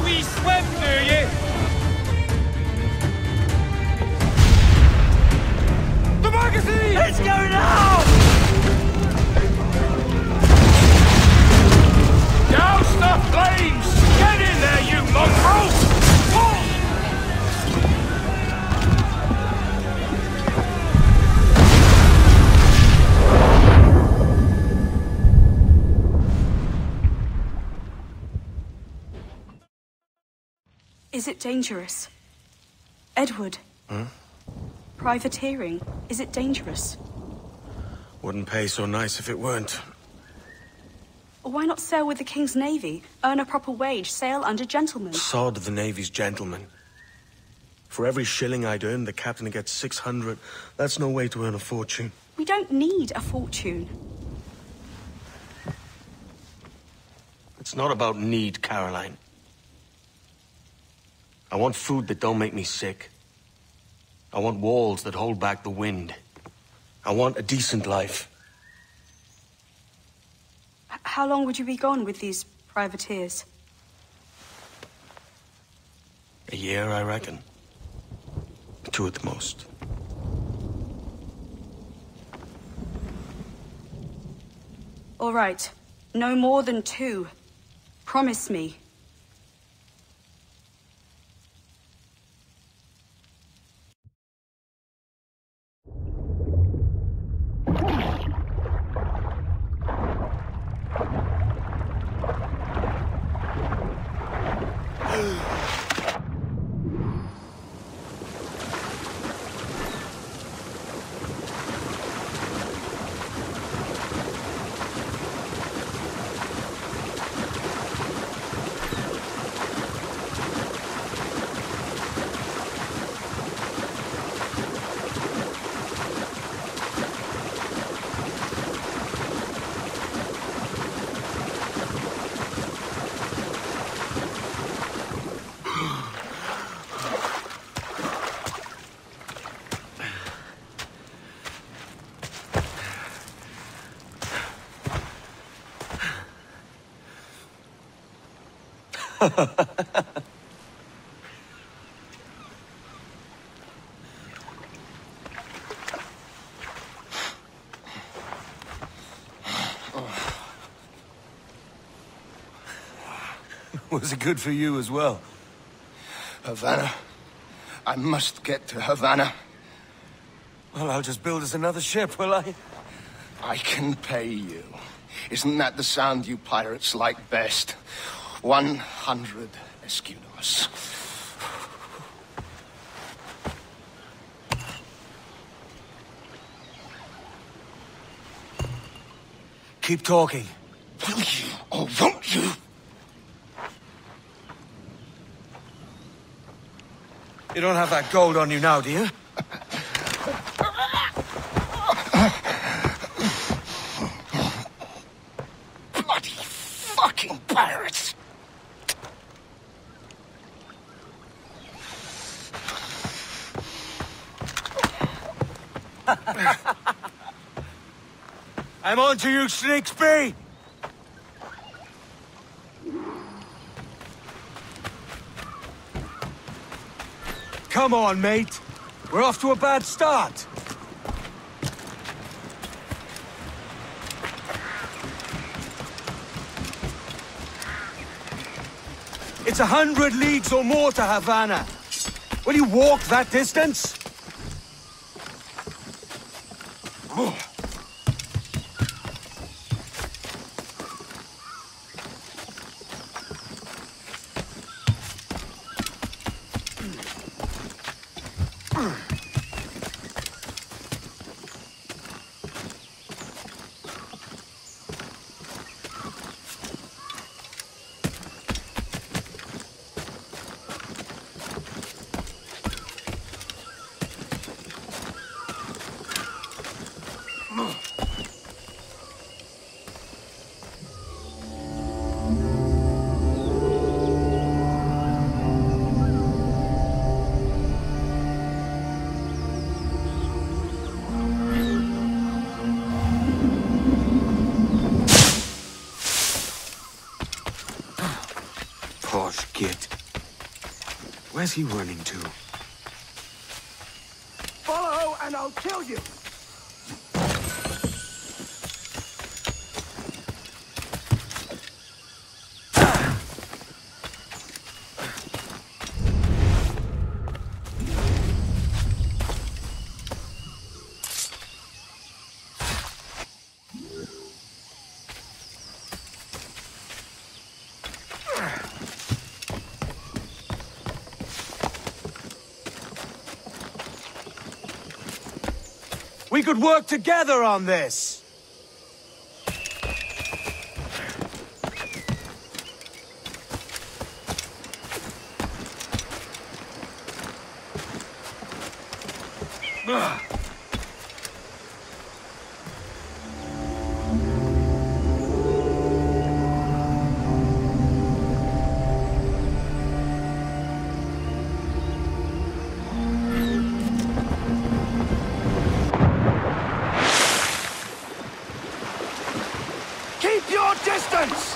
wee swim, do ye? The magazine! Let's go now! Douse the flames! Get in there, you mongrel! Is it dangerous? Edward? Privateering, is it dangerous? Wouldn't pay so nice if it weren't. Why not sail with the King's Navy? Earn a proper wage, sail under gentlemen. Sod the Navy's gentlemen. For every shilling I'd earn, the captain gets 600. That's no way to earn a fortune. We don't need a fortune. It's not about need, Caroline. I want food that don't make me sick. I want walls that hold back the wind. I want a decent life. How long would you be gone with these privateers? A year, I reckon. 2 at the most. All right. No more than 2. Promise me. Was it good for you as well? Havana. I must get to Havana. Well, I'll just build us another ship, will I? I can pay you. Isn't that the sound you pirates like best? 100 escudos. Keep talking. Will you or won't you? You don't have that gold on you now, do you? Bloody fucking pirates! I'm on to you, Snakesby! Come on, mate. We're off to a bad start. It's 100 leagues or more to Havana. Will you walk that distance? Posh git. Where's he running to? Follow and I'll kill you! We could work together on this! Keep your distance!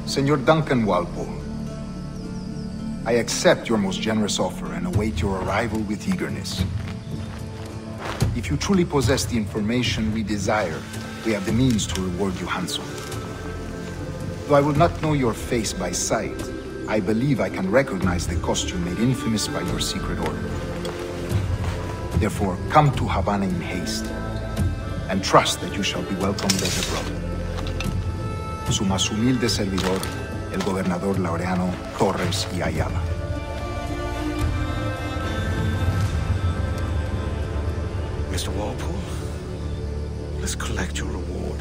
Senor Duncan Walpole, I accept your most generous offer and await your arrival with eagerness. If you truly possess the information we desire, we have the means to reward you handsomely. Though I will not know your face by sight, I believe I can recognize the costume made infamous by your secret order. Therefore, come to Havana in haste, and trust that you shall be welcomed as a brother. Su más humilde servidor, el gobernador Laureano Torres y Ayala. Mr. Walpole, let's collect your reward.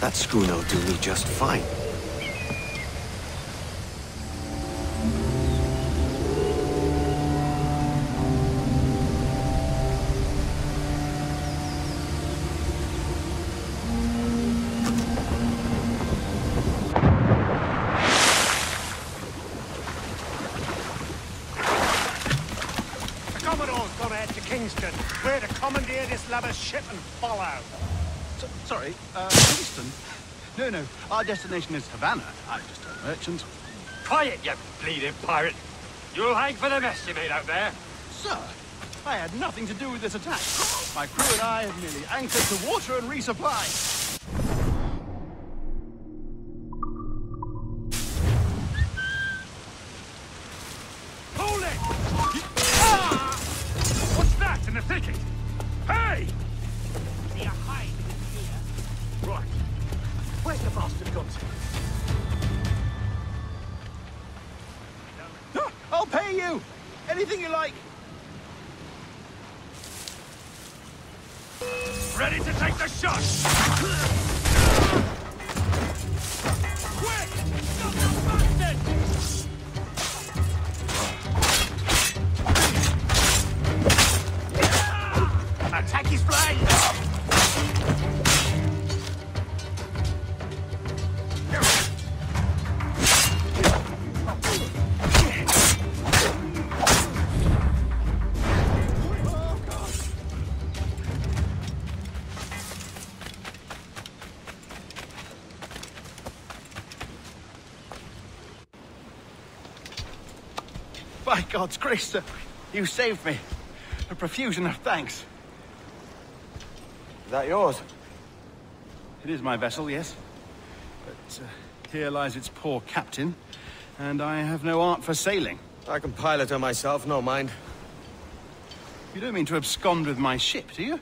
That schooner'll do me just fine. Commodore's gone out to Kingston. We're to commandeer this lubber's ship and follow. Sorry, Kingston? No, our destination is Havana. I'm just a merchant. Quiet, you bleeding pirate. You'll hang for the mess you made out there. Sir, I had nothing to do with this attack. My crew and I have merely anchored to water and resupply. Hold it! Ah! What's that in the thicket? Hey! Be a hide in here. Right. Where's the bastard gone to? I'll pay you! Anything you like! Ready to take the shot! Quick! Stop the bastard! Attack his blade! By God's grace, sir, you saved me. A profusion of thanks. Is that yours? It is my vessel, yes. But here lies its poor captain, and I have no art for sailing. I can pilot her myself, no mind. You don't mean to abscond with my ship, do you?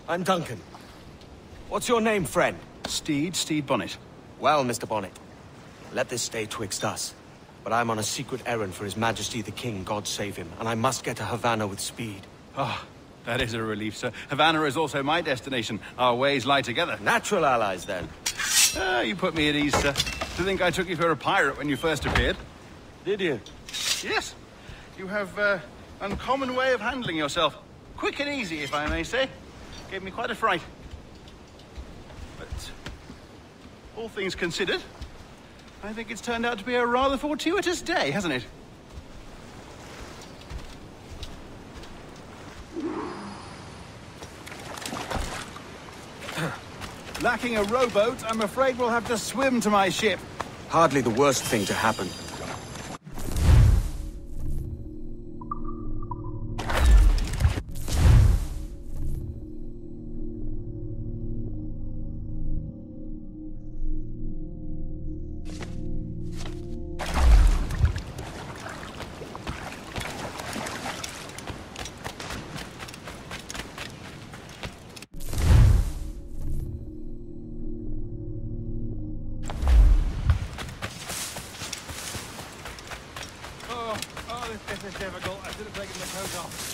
I'm Duncan. What's your name, friend? Steed Bonnet. Well, Mr. Bonnet, let this stay twixt us. But I'm on a secret errand for His Majesty the King, God save him, and I must get to Havana with speed. Ah, that is a relief, sir. Havana is also my destination. Our ways lie together. Natural allies, then. Ah, you put me at ease, sir. To think I took you for a pirate when you first appeared. Did you? Yes. You have uncommon way of handling yourself. Quick and easy, if I may say. Gave me quite a fright. But all things considered, I think it's turned out to be a rather fortuitous day, hasn't it? Lacking a rowboat, I'm afraid we'll have to swim to my ship. Hardly the worst thing to happen. This is difficult. I should have taken the coat off.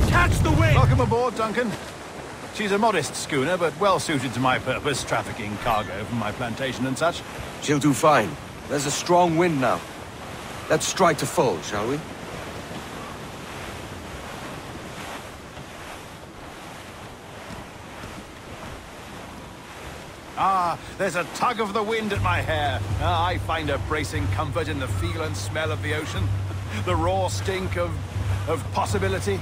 Catch the wind! Welcome aboard, Duncan. She's a modest schooner, but well suited to my purpose, trafficking cargo from my plantation and such. She'll do fine. There's a strong wind now. Let's strike to full, shall we? Ah, there's a tug of the wind at my hair. Ah, I find a bracing comfort in the feel and smell of the ocean. The raw stink of possibility.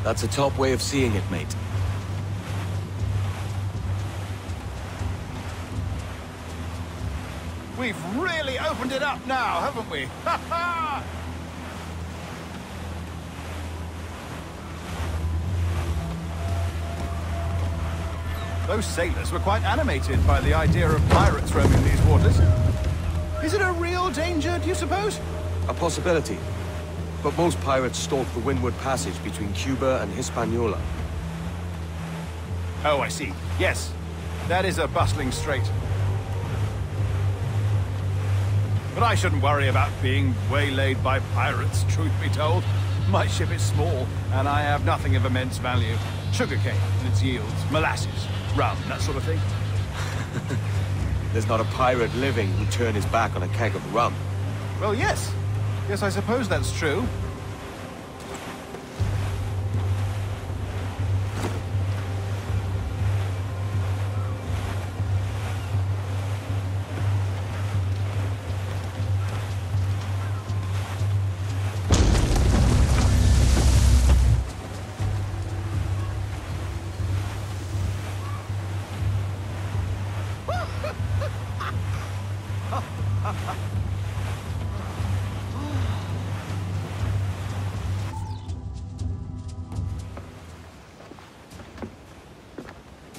That's a top way of seeing it, mate. We've really opened it up now, haven't we? Ha ha! Those sailors were quite animated by the idea of pirates roaming these waters. Is it a real danger, do you suppose? A possibility. But most pirates stalk the Windward Passage between Cuba and Hispaniola. Oh, I see. Yes, that is a bustling strait. But I shouldn't worry about being waylaid by pirates, truth be told. My ship is small, and I have nothing of immense value. Sugarcane and its yields, molasses, rum, that sort of thing. There's not a pirate living who'd turn his back on a keg of rum. Well, yes. Yes, I suppose that's true.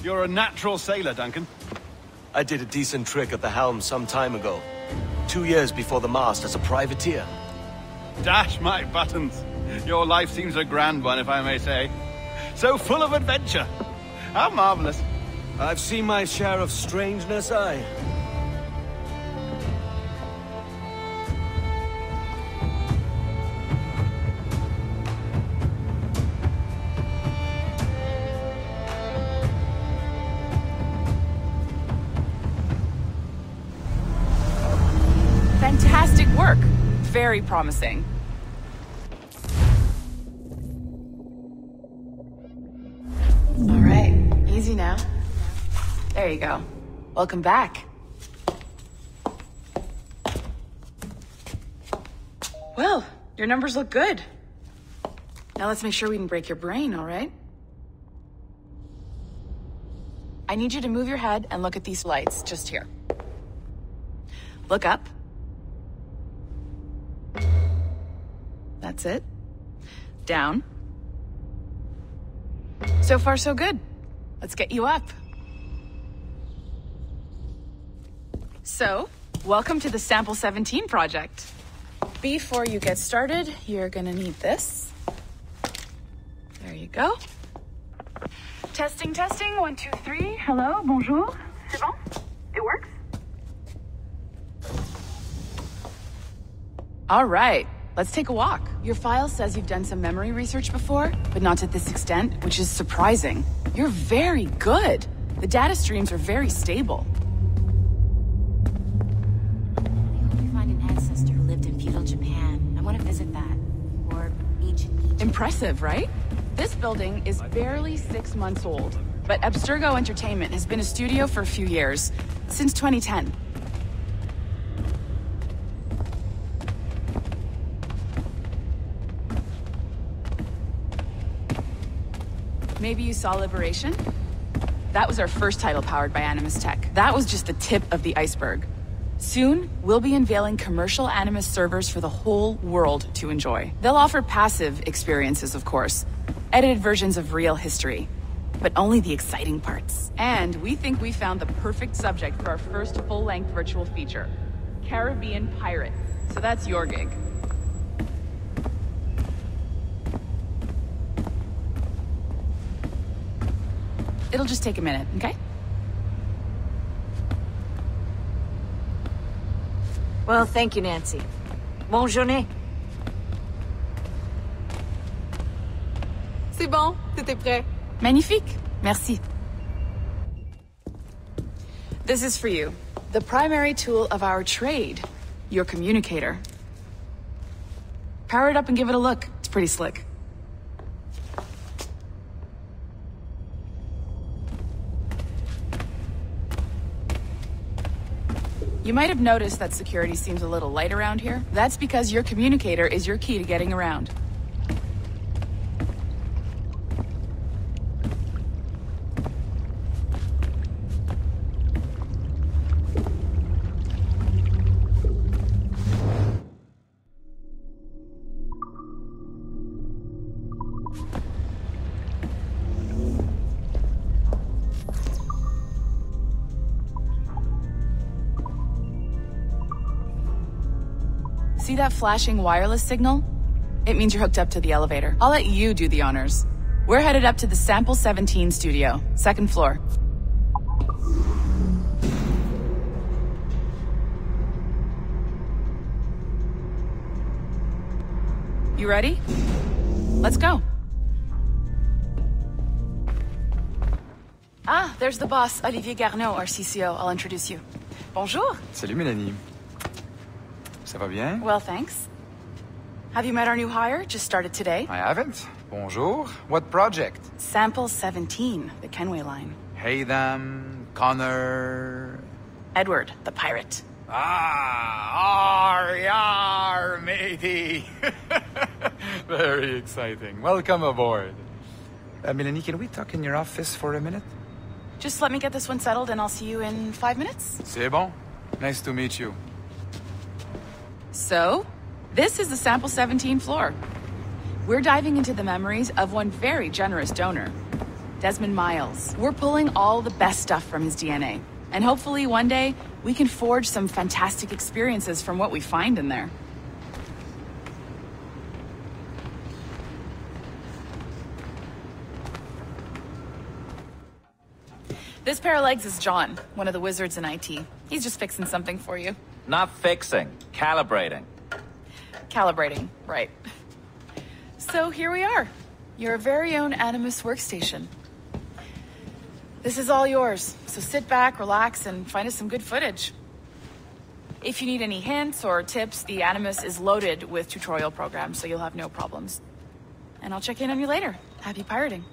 You're a natural sailor, Duncan. I did a decent trick at the helm some time ago. 2 years before the mast as a privateer. Dash my buttons. Your life seems a grand one, if I may say. So full of adventure. How marvelous. I've seen my share of strangeness, aye. Fantastic work. Very promising. All right, easy now. There you go. Welcome back. Well, your numbers look good. Now let's make sure we can break your brain, all right? I need you to move your head and look at these lights just here. Look up. That's it. Down. So far, so good. Let's get you up. So, welcome to the Sample 17 project. Before you get started, you're gonna need this. There you go. Testing, testing, 1, 2, 3. Hello, bonjour. C'est bon? It works? All right, let's take a walk. Your file says you've done some memory research before, but not to this extent, which is surprising. You're very good. The data streams are very stable. I hope you find an ancestor who lived in feudal Japan. I want to visit that. Or ancient Egypt. Impressive, right? This building is barely 6 months old, but Abstergo Entertainment has been a studio for a few years, since 2010. Maybe you saw Liberation? That was our first title powered by Animus Tech. That was just the tip of the iceberg. Soon, we'll be unveiling commercial Animus servers for the whole world to enjoy. They'll offer passive experiences, of course, edited versions of real history, but only the exciting parts. And we think we found the perfect subject for our first full-length virtual feature, Caribbean Pirate. So that's your gig. It'll just take a minute, okay? Well, thank you, Nancy. Bonne journée. C'est bon, t'étais prêt. Magnifique. Merci. This is for you. The primary tool of our trade. Your communicator. Power it up and give it a look. It's pretty slick. You might have noticed that security seems a little light around here. That's because your communicator is your key to getting around. See that flashing wireless signal? It means you're hooked up to the elevator. I'll let you do the honors. We're headed up to the Sample 17 studio, 2nd floor. You ready? Let's go. Ah, there's the boss, Olivier Garneau, our CCO. I'll introduce you. Bonjour. Salut, Mélanie. Ça va bien? Well, thanks. Have you met our new hire? Just started today. I haven't. Bonjour. What project? Sample 17, the Kenway line. Haytham, Connor... Edward, the pirate. Ah, yar, matey. Very exciting. Welcome aboard. Mélanie, can we talk in your office for a minute? Just let me get this one settled and I'll see you in 5 minutes. C'est bon. Nice to meet you. So, this is the Sample 17 floor. We're diving into the memories of one very generous donor. Desmond Miles. We're pulling all the best stuff from his DNA. And hopefully one day, we can forge some fantastic experiences from what we find in there. This pair of legs is John, one of the wizards in IT. He's just fixing something for you. Not fixing, calibrating. Calibrating, right. So here we are, your very own Animus workstation. This is all yours, so sit back, relax, and find us some good footage. If you need any hints or tips, the Animus is loaded with tutorial programs, so you'll have no problems. And I'll check in on you later. Happy pirating.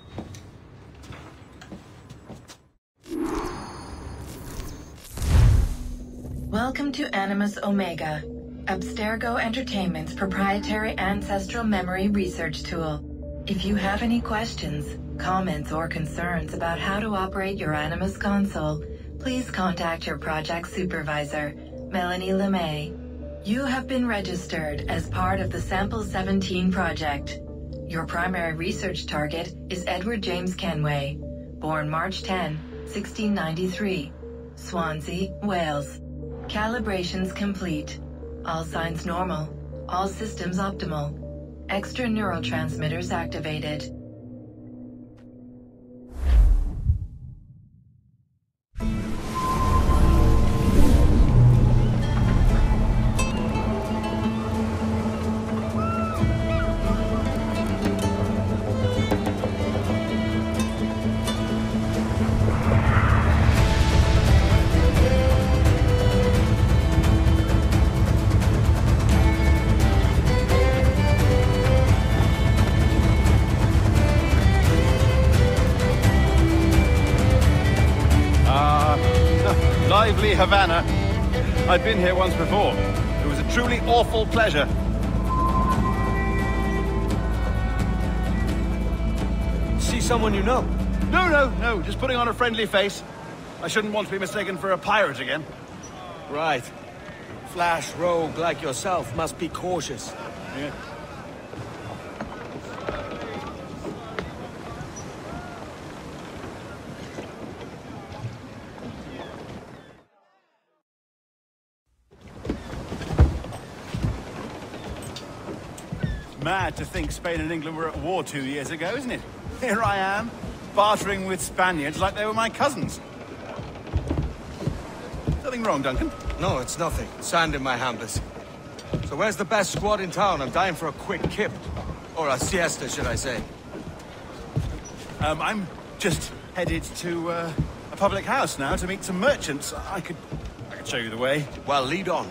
Welcome to Animus Omega, Abstergo Entertainment's proprietary ancestral memory research tool. If you have any questions, comments, or concerns about how to operate your Animus console, please contact your project supervisor, Melanie LeMay. You have been registered as part of the Sample 17 project. Your primary research target is Edward James Kenway, born March 10, 1693, Swansea, Wales. Calibrations complete. All signs normal. All systems optimal. Extra neurotransmitters activated. Lively Havana. I've been here once before. It was a truly awful pleasure. See someone you know? No, just putting on a friendly face. I shouldn't want to be mistaken for a pirate again. Right. Flash rogue like yourself must be cautious. Yeah. Mad to think Spain and England were at war 2 years ago, isn't it? Here I am, bartering with Spaniards like they were my cousins. Something wrong, Duncan? No, it's nothing. Sand in my hampers. So where's the best squad in town? I'm dying for a quick kip. Or a siesta, should I say. I'm just headed to a public house now to meet some merchants. I could show you the way. Well, lead on.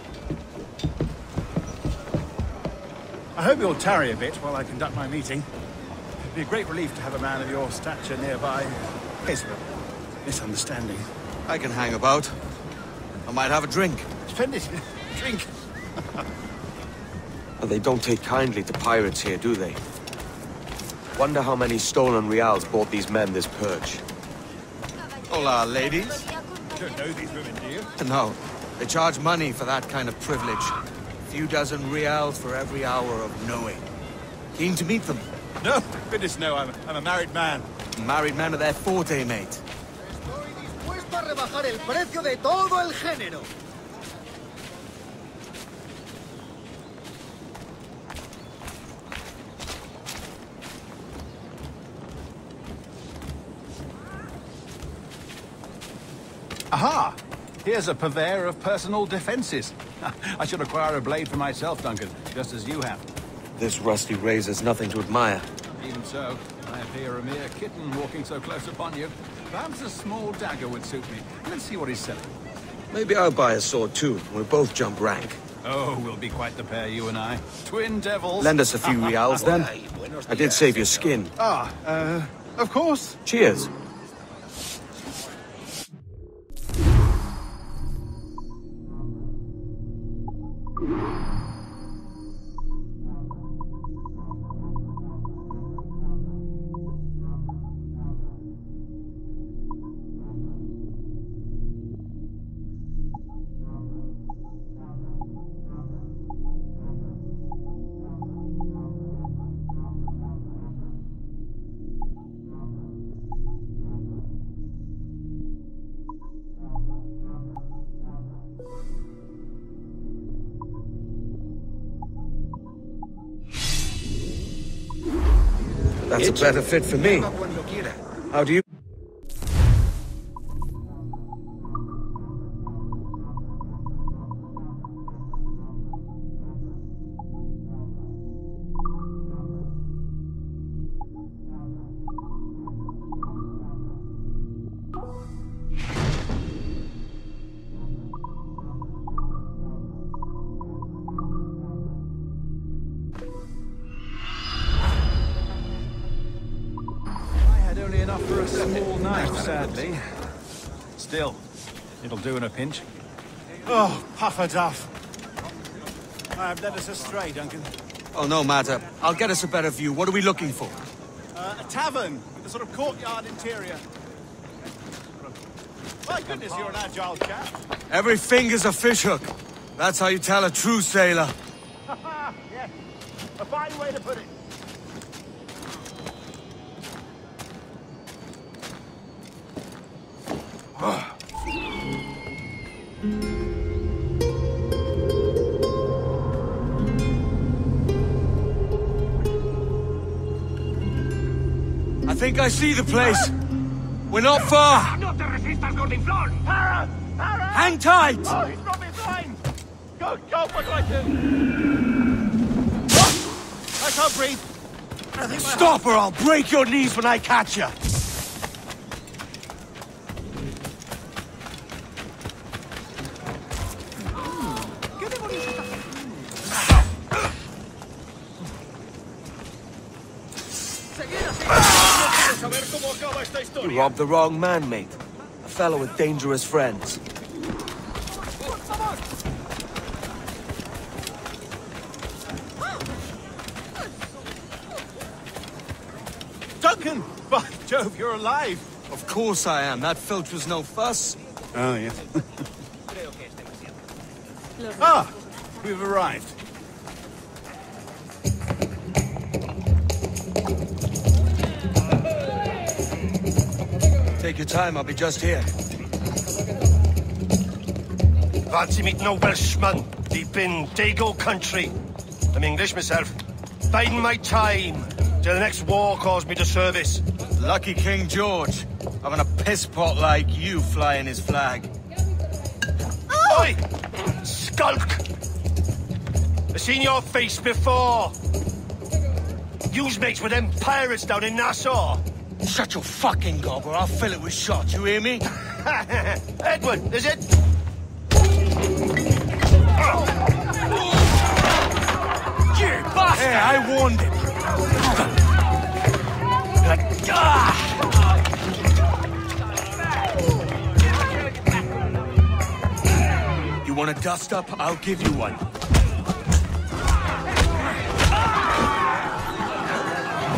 I hope you'll tarry a bit while I conduct my meeting. It'd be a great relief to have a man of your stature nearby. In case of a misunderstanding. I can hang about. I might have a drink. Splendid. Drink. Well, they don't take kindly to pirates here, do they? Wonder how many stolen reals bought these men this purge. Hola, ladies. You don't know these women, do you? No. They charge money for that kind of privilege. Few dozen reals for every hour of knowing. Keen to meet them? No, goodness no, I'm a married man. Married man of their forte, mate. Estoy dispuesto a rebajar el precio de todo el género. Aha! Here's a purveyor of personal defenses. I should acquire a blade for myself, Duncan, just as you have. This rusty razor's nothing to admire. Even so, I appear a mere kitten walking so close upon you. Perhaps a small dagger would suit me. Let's see what he's selling. Maybe I'll buy a sword too. We'll both jump rank. Oh, we'll be quite the pair, you and I. Twin devils. Lend us a few reals, then. I did save your skin. Of course. Cheers. That's a better fit for me. How do you... Enough for a small knife, sadly. Still, it'll do in a pinch. Oh, puffer duff. I have led us astray, Duncan. Oh, no matter. I'll get us a better view. What are we looking for? A tavern with a sort of courtyard interior. My goodness, you're an agile chap. Every finger's a fishhook. That's how you tell a true sailor. Yes, a fine way to put it. I think I see the place. We're not far. No te resistas, Gordinflón! Para! Para! Hang tight! Oh, he's brought me blind! Go, what do I do? I can't breathe. I think Stop or I'll break your knees when I catch you. You robbed the wrong man, mate. A fellow with dangerous friends. Duncan! By Jove, you're alive! Of course I am. That filch was no fuss. Oh, yeah. Ah! We've arrived. Take your time, I'll be just here. Fancy meeting a Welshman deep in Dago country. I'm English myself. Biding my time till the next war calls me to service. Lucky King George, having a piss pot like you flying his flag. Oi! Skulk! I've seen your face before. You's mates with them pirates down in Nassau. Shut your fucking gob or I'll fill it with shot, you hear me? Edward, is it? You bastard! Hey, I warned him. You want a dust up? I'll give you one.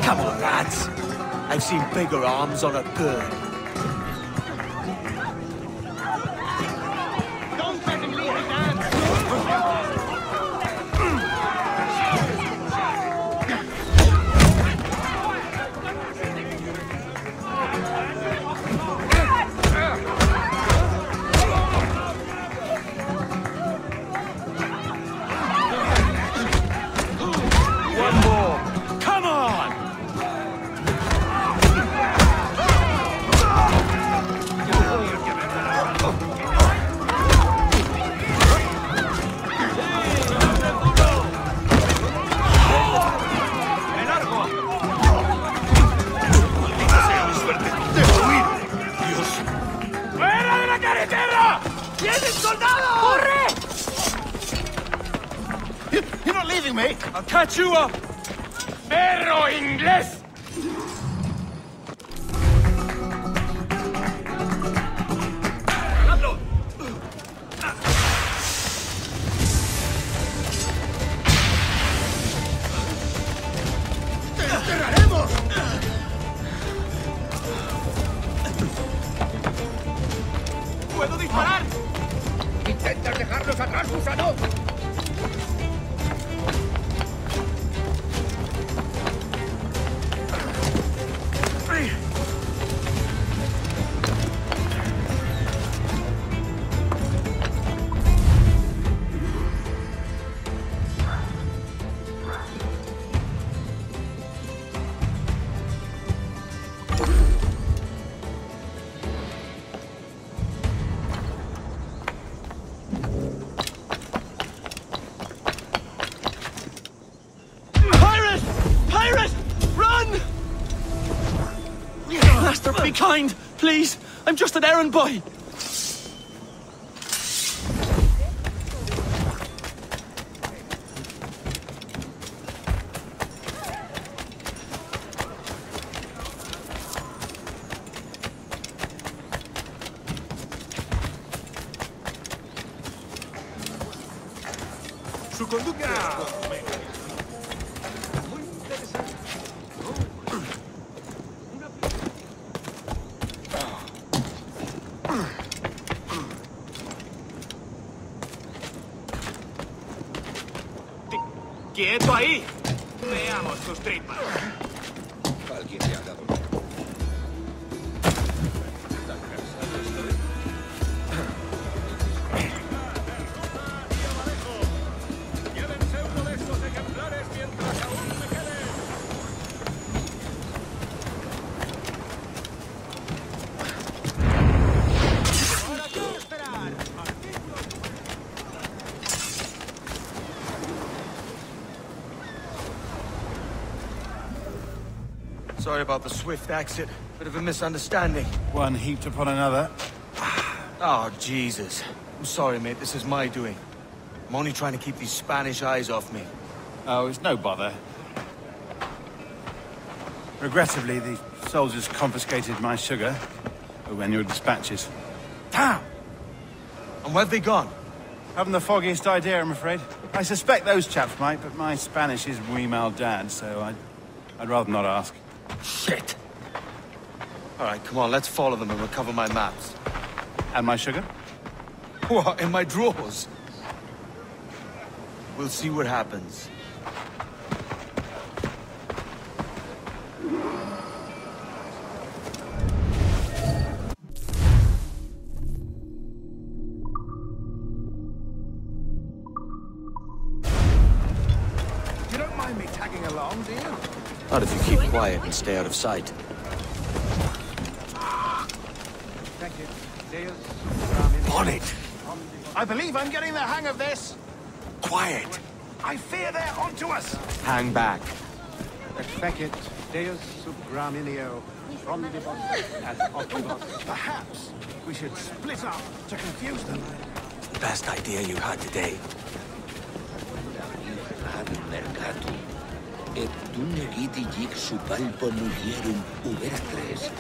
Come on, lads. I've seen bigger arms on a bird. One more. Come on! You're not leaving me! I'll catch you up! ¡Perro inglés! ¡Te enterraremos! ¡Puedo disparar! ¡Intentas dejarnos atrás, gusano! Be kind, please. I'm just an errand boy. Su conducta. ¡Quieto ahí! Veamos tus tripas. Alguien le ha dado. ¿Tan cansado estoy? Llévense uno de estos ejemplares mientras aún me quede. ¿Para qué esperar? Sorry about the swift exit. Bit of a misunderstanding. One heaped upon another. Oh, Jesus. I'm sorry, mate. This is my doing. I'm only trying to keep these Spanish eyes off me. Oh, it's no bother. Regrettably, the soldiers confiscated my sugar when your dispatches. Damn! And where have they gone? Haven't the foggiest idea, I'm afraid. I suspect those chaps might, but my Spanish is wee mal dad, so I'd rather not ask. Shit! Alright, come on, let's follow them and recover my maps. And my sugar? What, in my drawers? We'll see what happens. You don't mind me tagging along, do you? Not if you keep quiet and stay out of sight. Thank you. On it! I believe I'm getting the hang of this. Quiet! I fear they're onto us. Hang back. Fecit Deus sub graminio rondibus ad octibus. Perhaps we should split up to confuse them. The best idea you had today. Ad mercatum. Et dunegiti gic supalpo mulierum ubera tres.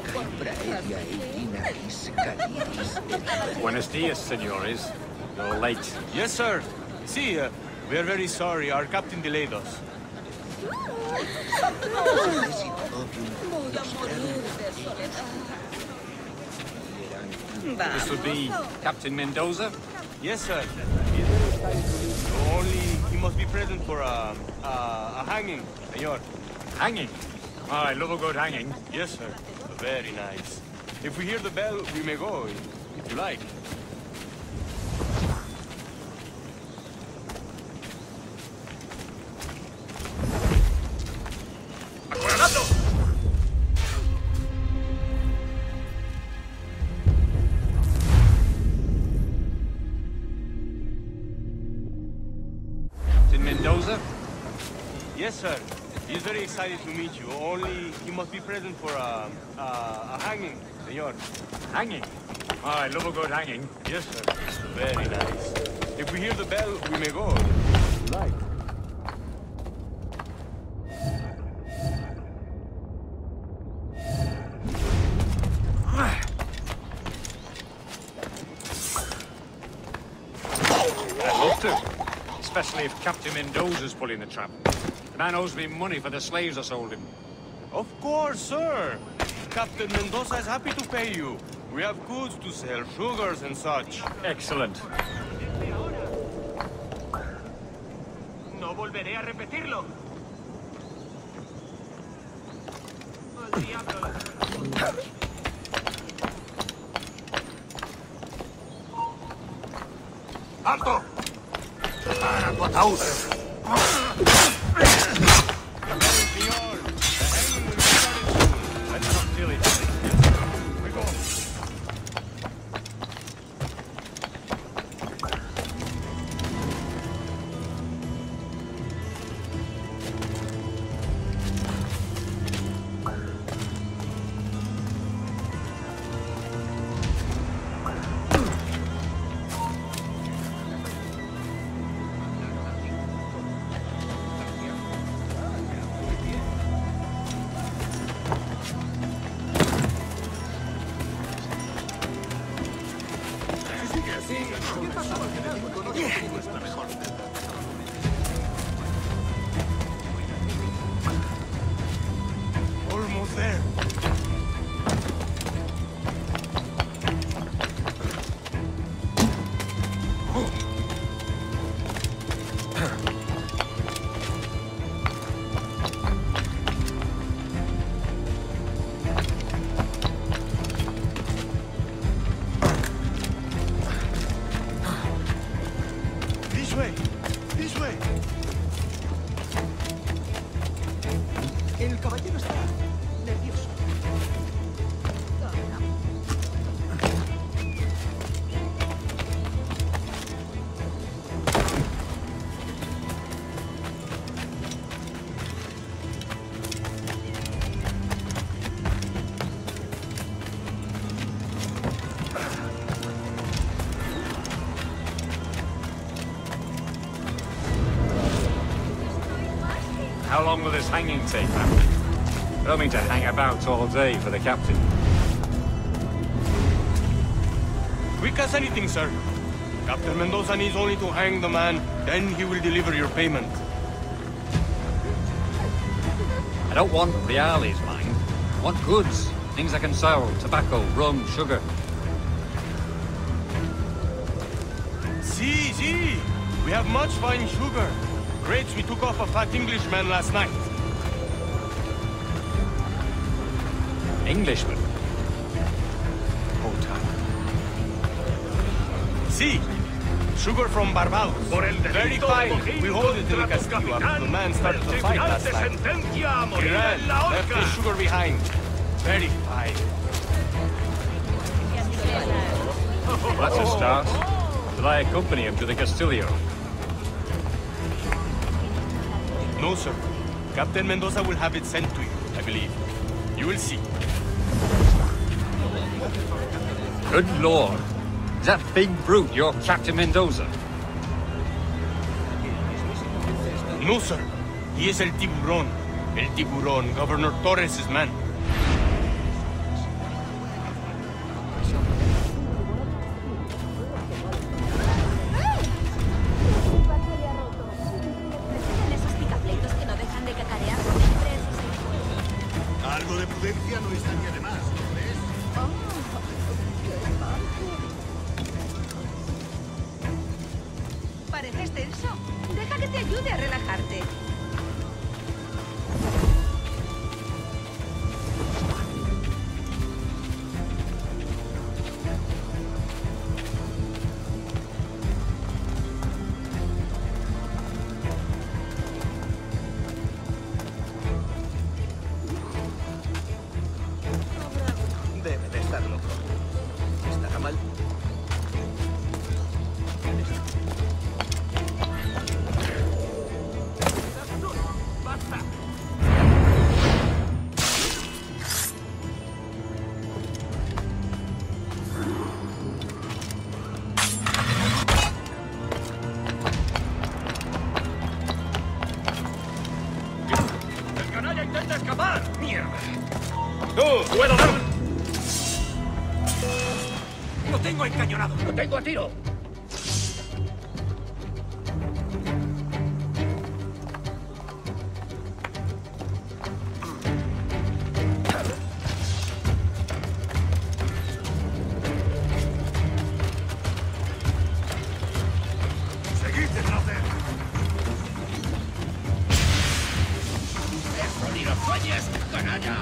Caipra edia eidina is calidis. Buenos dias, senores. You're late. Yes, sir. See, we are very sorry. Our captain delayed us. This would be Captain Mendoza? Yes, sir. Only he must be present for a hanging, senor. Hanging? Oh, I love a good hanging. Yes, sir. Very nice. If we hear the bell, we may go, if you like. Captain Mendoza? Yes, sir. He's very excited to meet you. Only he must be present for a hanging, senor. Hanging? Oh, I love a good hanging. Yes, sir. Very nice. If we hear the bell, we may go, if you like. I'd love to. Especially if Captain Mendoza's pulling the trap. The man owes me money for the slaves I sold him. Of course, sir. Captain Mendoza is happy to pay you. We have goods to sell, sugars and such. Excellent. No volveré a repetirlo. Al diablo. ¡Alto! ¡Para tu ataúd! Let's not dilly dally. We go. Almost there. This way. This way. El caballero está nervioso. How long will this hanging take, Captain? I don't mean to hang about all day for the captain. Quick as anything, sir. Captain Mendoza needs only to hang the man, then he will deliver your payment. I don't want reales, mind. I want goods. Things I can sell. Tobacco, rum, sugar. See. We have much fine sugar. Grapes we took off a fat Englishman last night. Englishman? Hold time. See, sugar from Barbados. Very fine. We hold it in the Castillo after the man started the fight last night. He ran, left the sugar behind. Very fine. That's a start. Shall I accompany him to the Castillo? No, sir. Captain Mendoza will have it sent to you, I believe. You will see. Good lord. Is that big brute your Captain Mendoza? No, sir. He is El Tiburón. El Tiburón, Governor Torres' man. Algo de prudencia no estaría de más, ¿no ves? Pareces tenso. Deja que te ayude a relajarte. Debe de estar loco. ¿Estará mal? ¡Basta! ¡El canalla intenta escapar! ¡Mierda! ¡No! ¡Puedo dar! ¡Lo tengo encañonado! ¡Lo tengo a tiro! ¡Seguid detrás de él! ¡Eso ni lo sueñes, canalla!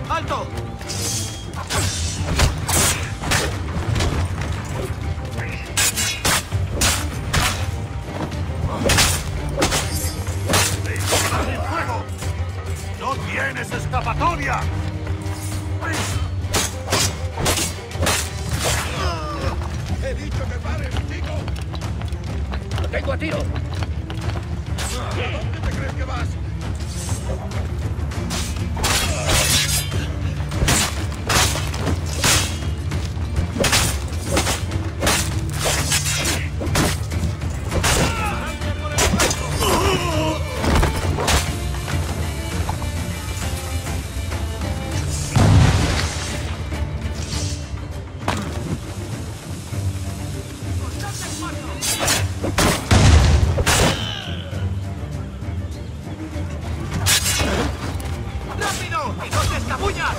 ¡Alto! ¡Dale fuego! ¡No tienes escapatoria! ¡He dicho que pares, chico! ¡Lo tengo a tiro! ¿A dónde te crees que vas? ¡Y no te escabullas!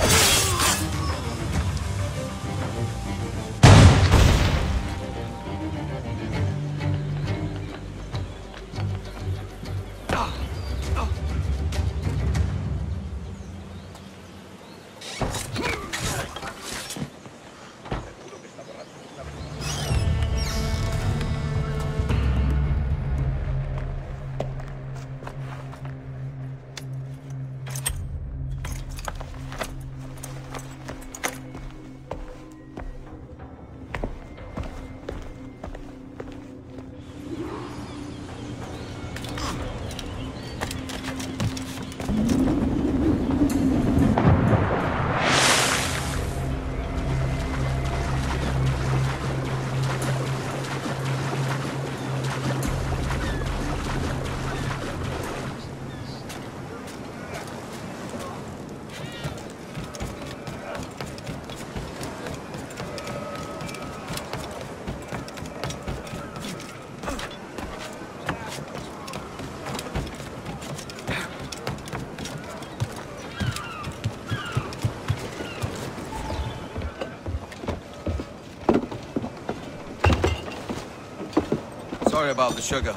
Sorry about the sugar.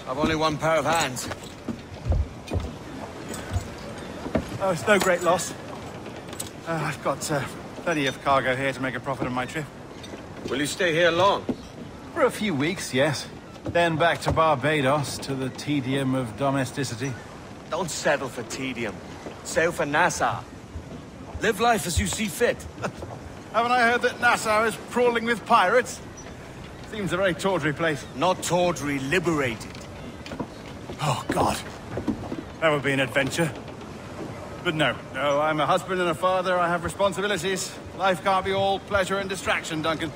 I've only one pair of hands. Oh, it's no great loss. I've got plenty of cargo here to make a profit on my trip. Will you stay here long? For a few weeks, yes. Then back to Barbados, to the tedium of domesticity. Don't settle for tedium. Sail for Nassau. Live life as you see fit. Haven't I heard that Nassau is crawling with pirates? Seems a very tawdry place. Not tawdry, liberated. Oh, God. That would be an adventure. But no, I'm a husband and a father. I have responsibilities. Life can't be all pleasure and distraction, Duncan.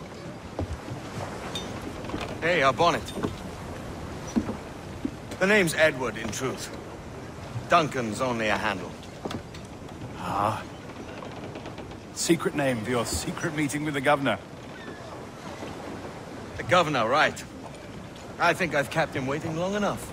Hey, our bonnet. The name's Edward, in truth. Duncan's only a handle. Ah. Secret name for your secret meeting with the governor. The governor, right. I think I've kept him waiting long enough.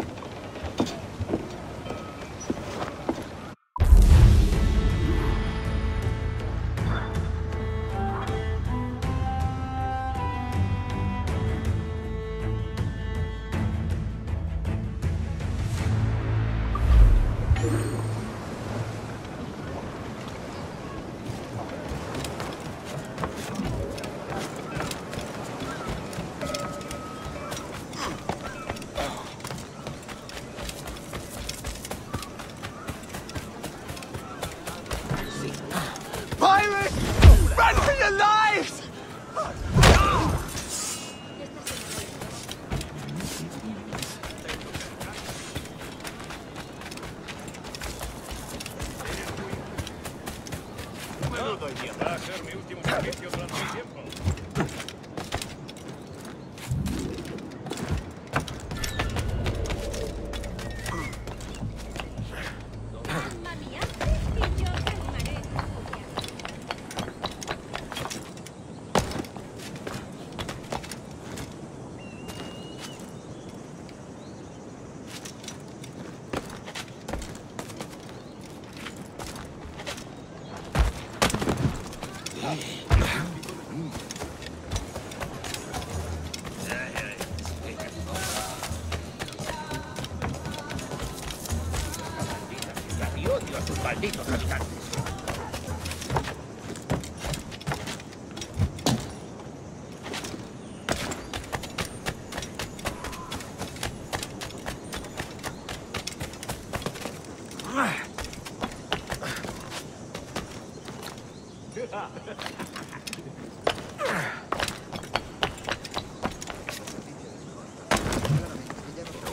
Va a ser mi último servicio durante un tiempo. Y odio a sus malditos habitantes.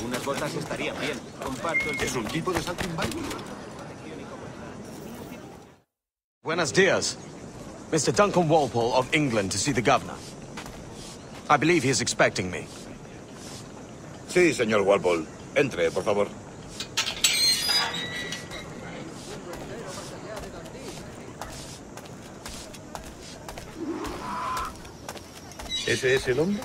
Unas botas estarían bien. Comparto el... ¿Es un tipo de saltimbanqui? Buenos dias. Mr. Duncan Walpole of England to see the governor. I believe he is expecting me. Sí, señor Walpole. Entre, por favor. ¿Ese es el hombre?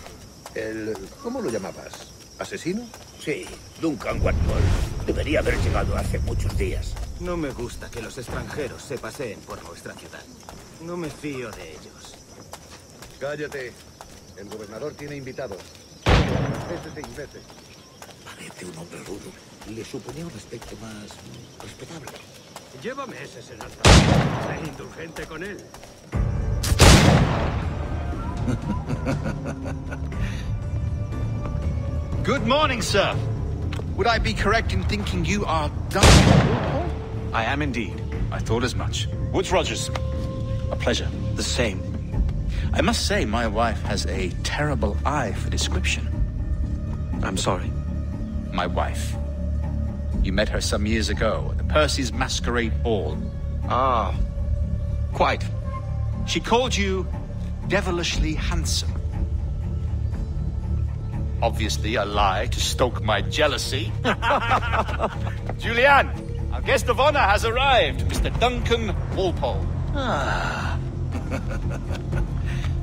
¿Cómo lo llamabas? ¿Asesino? Sí, Duncan Walpole. Debería haber llegado hace muchos días. No me gusta que los extranjeros se paseen por nuestra ciudad. No me fío de ellos. Cállate. El gobernador tiene invitados. Franceses e ingleses. Parece un hombre rudo. Le suponía un aspecto más respetable. Llévame ese senador. Sé indulgente con él. Good morning, sir. Would I be correct in thinking you are Duncan? I am indeed. I thought as much. Woods Rogers. A pleasure. The same. I must say, my wife has a terrible eye for description. I'm sorry. My wife. You met her some years ago at the Percy's Masquerade Ball. Ah, quite. She called you devilishly handsome. Obviously a lie to stoke my jealousy. Julianne, our guest of honor has arrived, Mr. Duncan Walpole. Ah.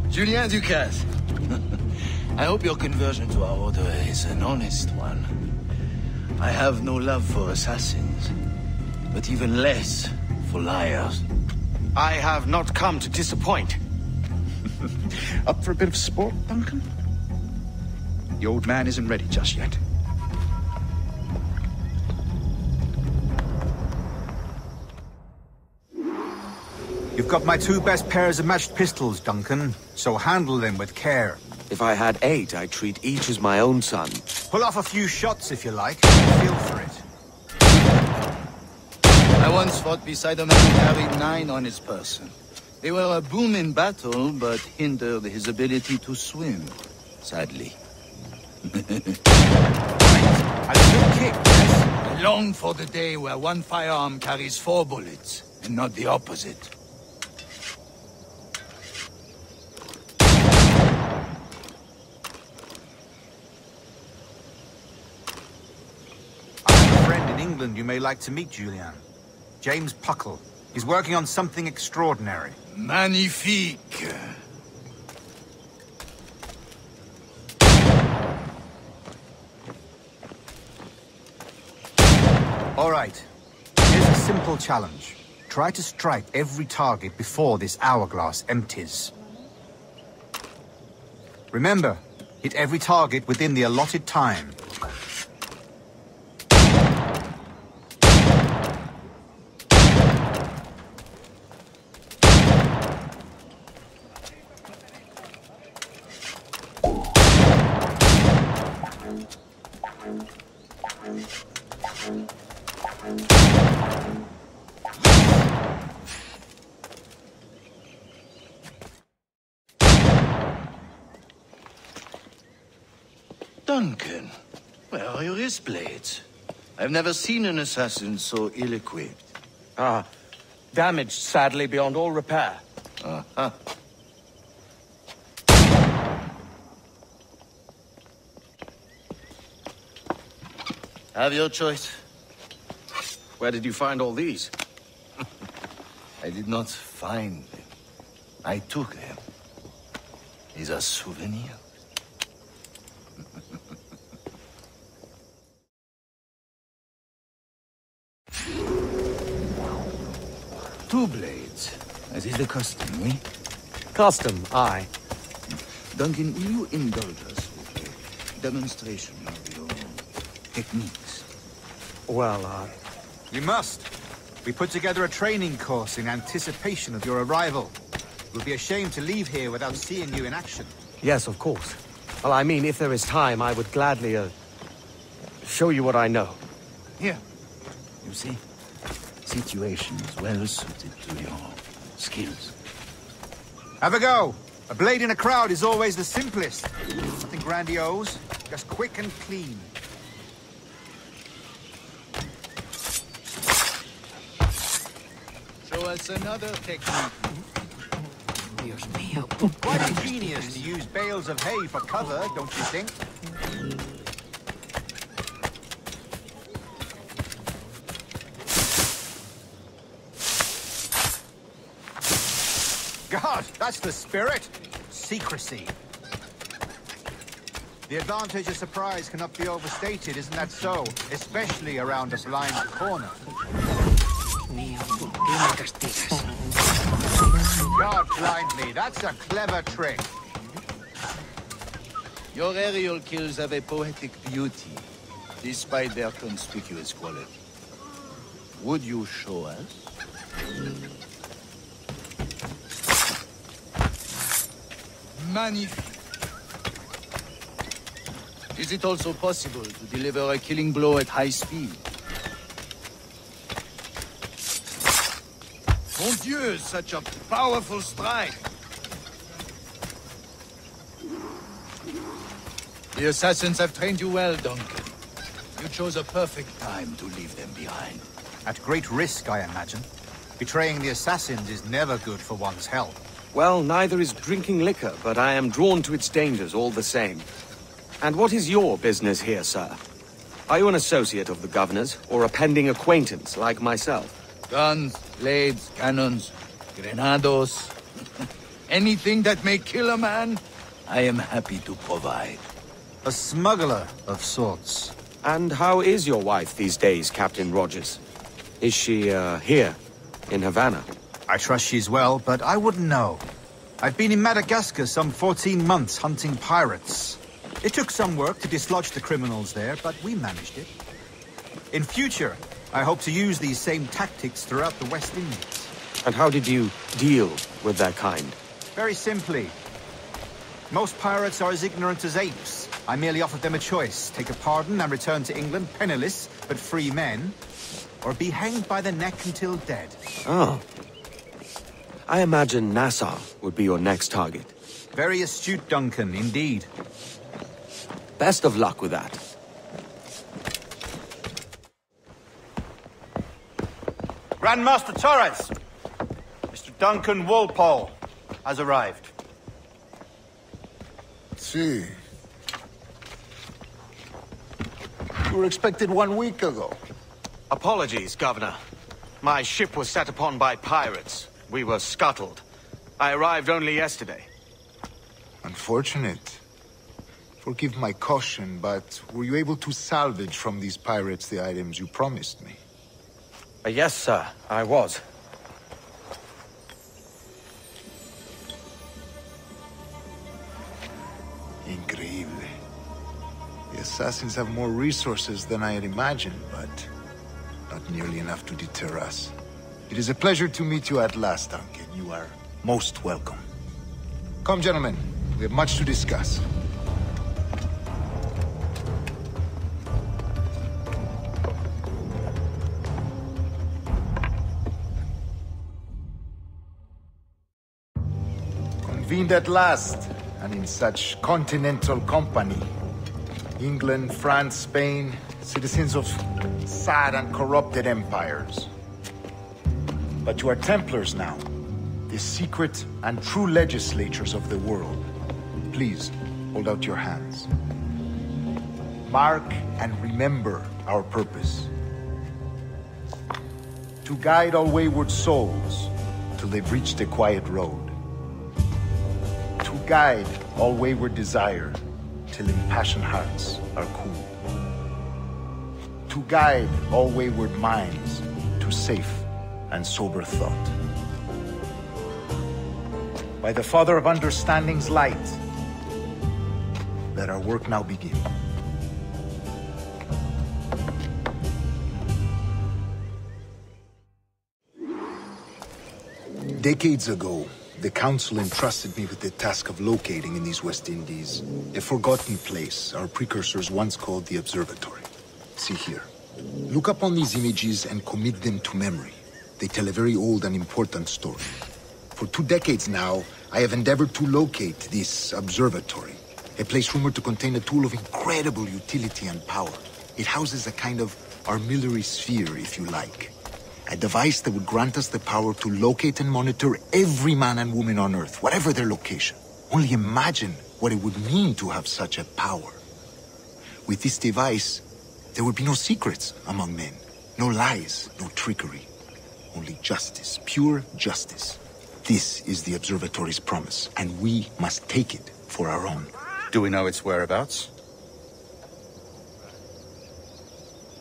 Julien Ducasse. I hope your conversion to our order is an honest one. I have no love for assassins, but even less for liars. I have not come to disappoint. Up for a bit of sport, Duncan? The old man isn't ready just yet. You've got my 2 best pairs of matched pistols, Duncan, so handle them with care. If I had 8, I'd treat each as my own son. Pull off a few shots if you like. Feel for it. I once fought beside a man who carried 9 on his person. They were a boon in battle, but hindered his ability to swim, sadly. A good kick, yes? I long for the day where one firearm carries 4 bullets, and not the opposite. I have a friend in England you may like to meet, Julian. James Puckle. He's working on something extraordinary. Magnifique! All right. Here's a simple challenge. Try to strike every target before this hourglass empties. Remember, hit every target within the allotted time. Duncan, where are your wrist blades? I've never seen an assassin so ill-equipped. Ah, damaged sadly beyond all repair. Uh-huh. Have your choice. Where did you find all these? I did not find them. I took them. These are souvenirs. Two blades, as is the custom, oui? Custom, aye. Duncan, will you indulge us with a demonstration of your techniques? Well, You must. We put together a training course in anticipation of your arrival. We'll be ashamed to leave here without seeing you in action. Yes, of course. Well, I mean, if there is time, I would gladly, show you what I know. Here. You see? Situations well suited to your skills. Have a go. A blade in a crowd is always the simplest. Nothing grandiose, just quick and clean. Show us another technique. Dios mío. Quite ingenious to use bales of hay for cover, don't you think? God, that's the spirit. Secrecy. The advantage of surprise cannot be overstated, isn't that so? Especially around a blind corner. mío, ¿por qué me castigas? God blind me, that's a clever trick. Your aerial kills have a poetic beauty, despite their conspicuous quality. Would you show us? Magnifique. Is it also possible to deliver a killing blow at high speed? Mon Dieu, such a powerful strike! The assassins have trained you well, Duncan. You chose a perfect time to leave them behind. At great risk, I imagine. Betraying the assassins is never good for one's health. Well, neither is drinking liquor, but I am drawn to its dangers all the same. And what is your business here, sir? Are you an associate of the governor's, or a pending acquaintance like myself? Guns, blades, cannons, grenados. Anything that may kill a man, I am happy to provide. A smuggler of sorts. And how is your wife these days, Captain Rogers? Is she, here, in Havana? I trust she's well, but I wouldn't know. I've been in Madagascar some 14 months hunting pirates. It took some work to dislodge the criminals there, but we managed it. In future, I hope to use these same tactics throughout the West Indies. And how did you deal with their kind? Very simply. Most pirates are as ignorant as apes. I merely offered them a choice. Take a pardon and return to England penniless, but free men. Or be hanged by the neck until dead. Oh. I imagine Nassau would be your next target. Very astute, Duncan, indeed. Best of luck with that. Grandmaster Torres! Mr. Duncan Walpole has arrived. See. You were expected 1 week ago. Apologies, Governor. My ship was set upon by pirates. We were scuttled. I arrived only yesterday. Unfortunate. Forgive my caution, but were you able to salvage from these pirates the items you promised me? Yes, sir, I was. Increíble. The assassins have more resources than I had imagined, but not nearly enough to deter us. It is a pleasure to meet you at last, Duncan. You are most welcome. Come, gentlemen. We have much to discuss. Convened at last, and in such continental company. England, France, Spain, citizens of sad and corrupted empires. But you are Templars now, the secret and true legislators of the world. Please, hold out your hands. Mark and remember our purpose. To guide all wayward souls till they've reached a quiet road. To guide all wayward desire till impassioned hearts are cool. To guide all wayward minds to safe and sober thought. By the Father of Understanding's light, let our work now begin. Decades ago, the Council entrusted me with the task of locating in these West Indies a forgotten place our precursors once called the Observatory. See here. Look up on these images and commit them to memory. They tell a very old and important story. For 2 decades now, I have endeavored to locate this observatory, a place rumored to contain a tool of incredible utility and power. It houses a kind of armillary sphere, if you like. A device that would grant us the power to locate and monitor every man and woman on Earth, whatever their location. Only imagine what it would mean to have such a power. With this device, there would be no secrets among men, no lies, no trickery. Only justice, pure justice. This is the Observatory's promise, and we must take it for our own. Do we know its whereabouts?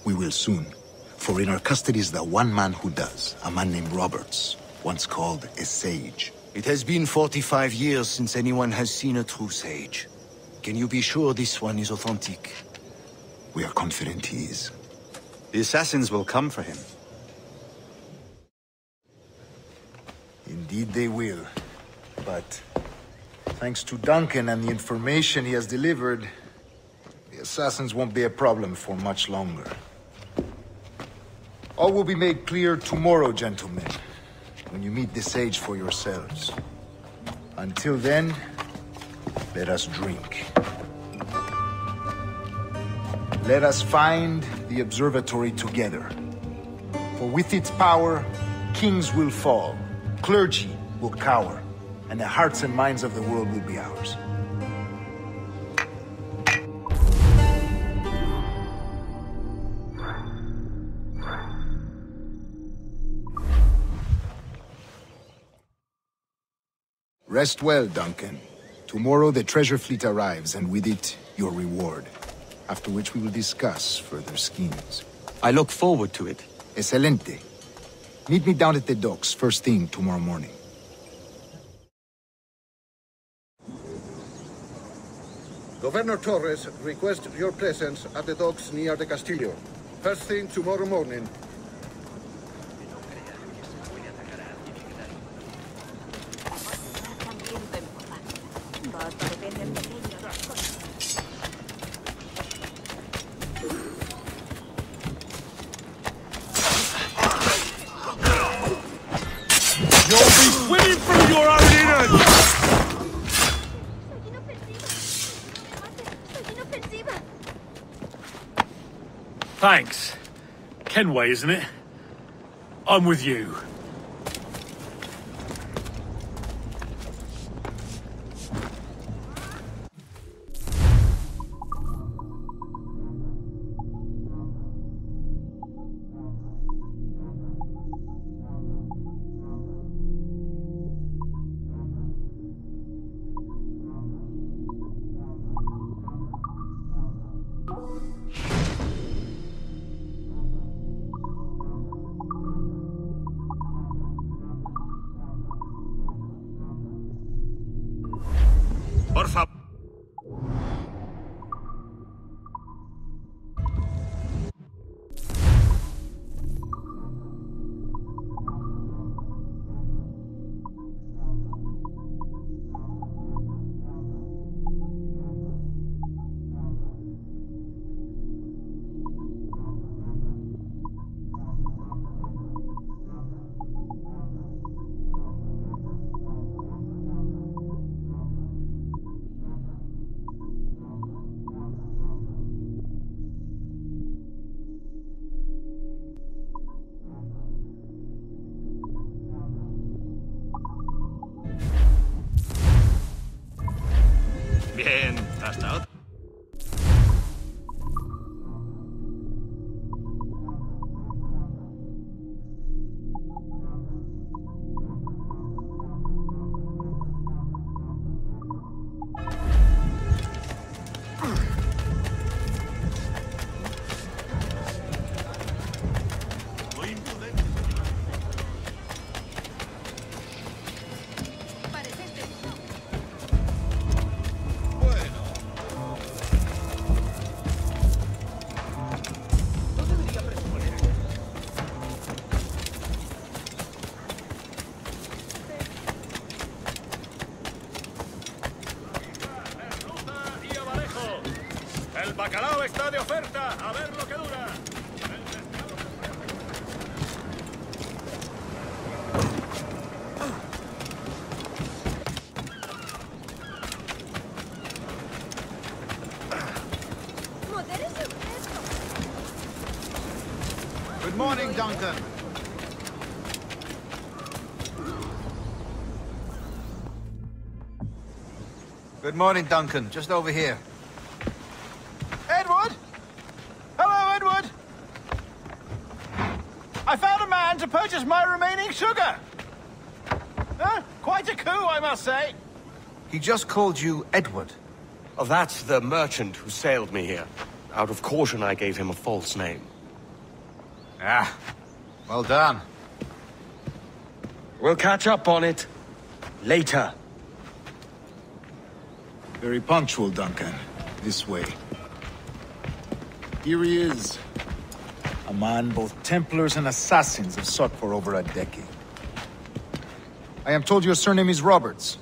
We will soon. For in our custody is the one man who does, a man named Roberts, once called a sage. It has been 45 years since anyone has seen a true sage. Can you be sure this one is authentic? We are confident he is. The assassins will come for him. Indeed they will. But thanks to Duncan and the information he has delivered, the assassins won't be a problem for much longer. All will be made clear tomorrow, gentlemen, when you meet the sage for yourselves. Until then, let us drink. Let us find the observatory together. For with its power, kings will fall, clergy will cower, and the hearts and minds of the world will be ours. Rest well, Duncan. Tomorrow the treasure fleet arrives, and with it, your reward. After which we will discuss further schemes. I look forward to it. Excelente. Meet me down at the docks first thing tomorrow morning. Governor Torres requests your presence at the docks near the Castillo. First thing tomorrow morning. You'll be swimming through your own innards! Thanks. Kenway, isn't it? I'm with you. Por favor. Bien, hasta otra. El bacalao está de oferta. A ver lo que dura. Good morning, Duncan. Good morning, Duncan. Just over here. Edward? Hello, Edward. I found a man to purchase my remaining sugar. Quite a coup, I must say. He just called you Edward. Oh, that's the merchant who sailed me here. Out of caution, I gave him a false name. Ah, well done. We'll catch up on it later. Very punctual, Duncan. This way. Here he is. A man both Templars and Assassins have sought for over a decade. I am told your surname is Roberts.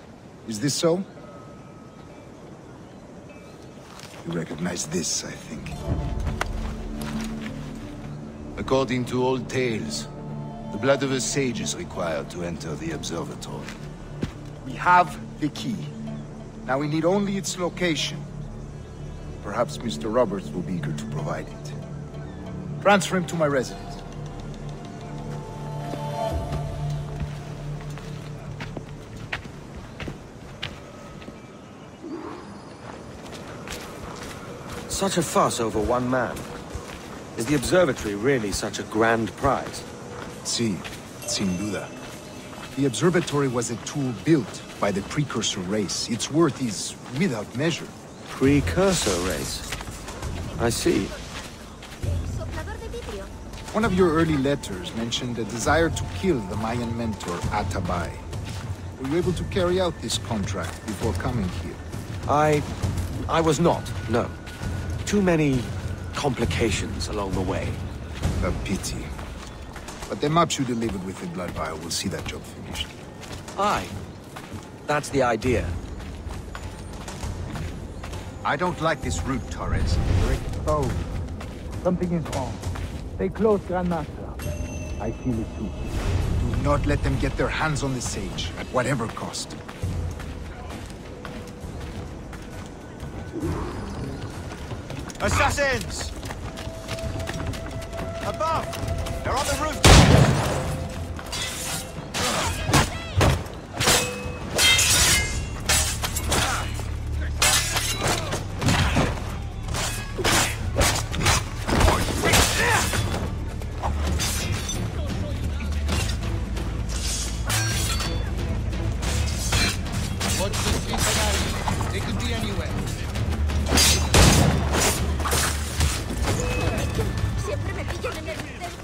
Is this so? You recognize this, I think. According to old tales, the blood of a sage is required to enter the observatory. We have the key. Now we need only its location. Perhaps Mr. Roberts will be eager to provide it. Transfer him to my residence. Such a fuss over one man. Is the observatory really such a grand prize? Sí, sin duda. The observatory was a tool built by the precursor race. Its worth is without measure. Precursor race? I see. One of your early letters mentioned a desire to kill the Mayan mentor, Atabay. Were you able to carry out this contract before coming here? I was not, no. Too many complications along the way. A pity. But the maps you delivered with the blood vial will see that job finished. Aye. That's the idea. I don't like this route, Torres. You're exposed. Something is wrong. Stay close, Grandmaster. I feel it too. Do not let them get their hands on the sage, at whatever cost. Assassins! Above! They're on the roof! They could be anywhere. Siempre me pillan en el intento.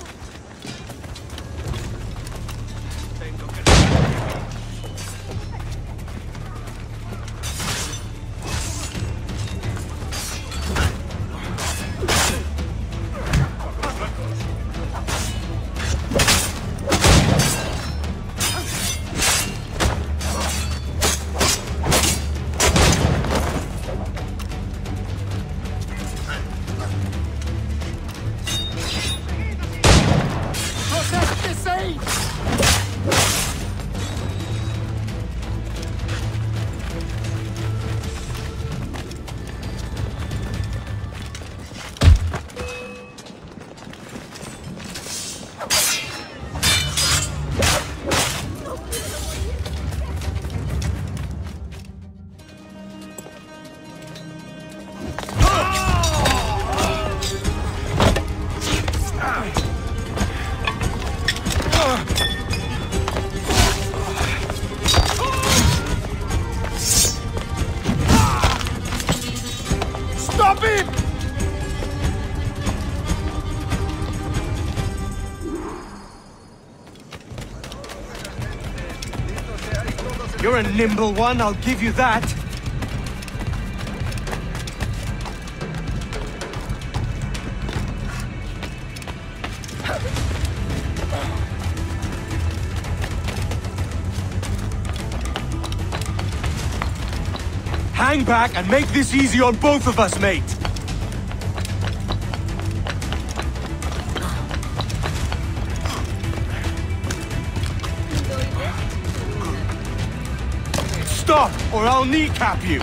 You're a nimble one, I'll give you that. Hang back and make this easy on both of us, mate. Stop, or I'll kneecap you!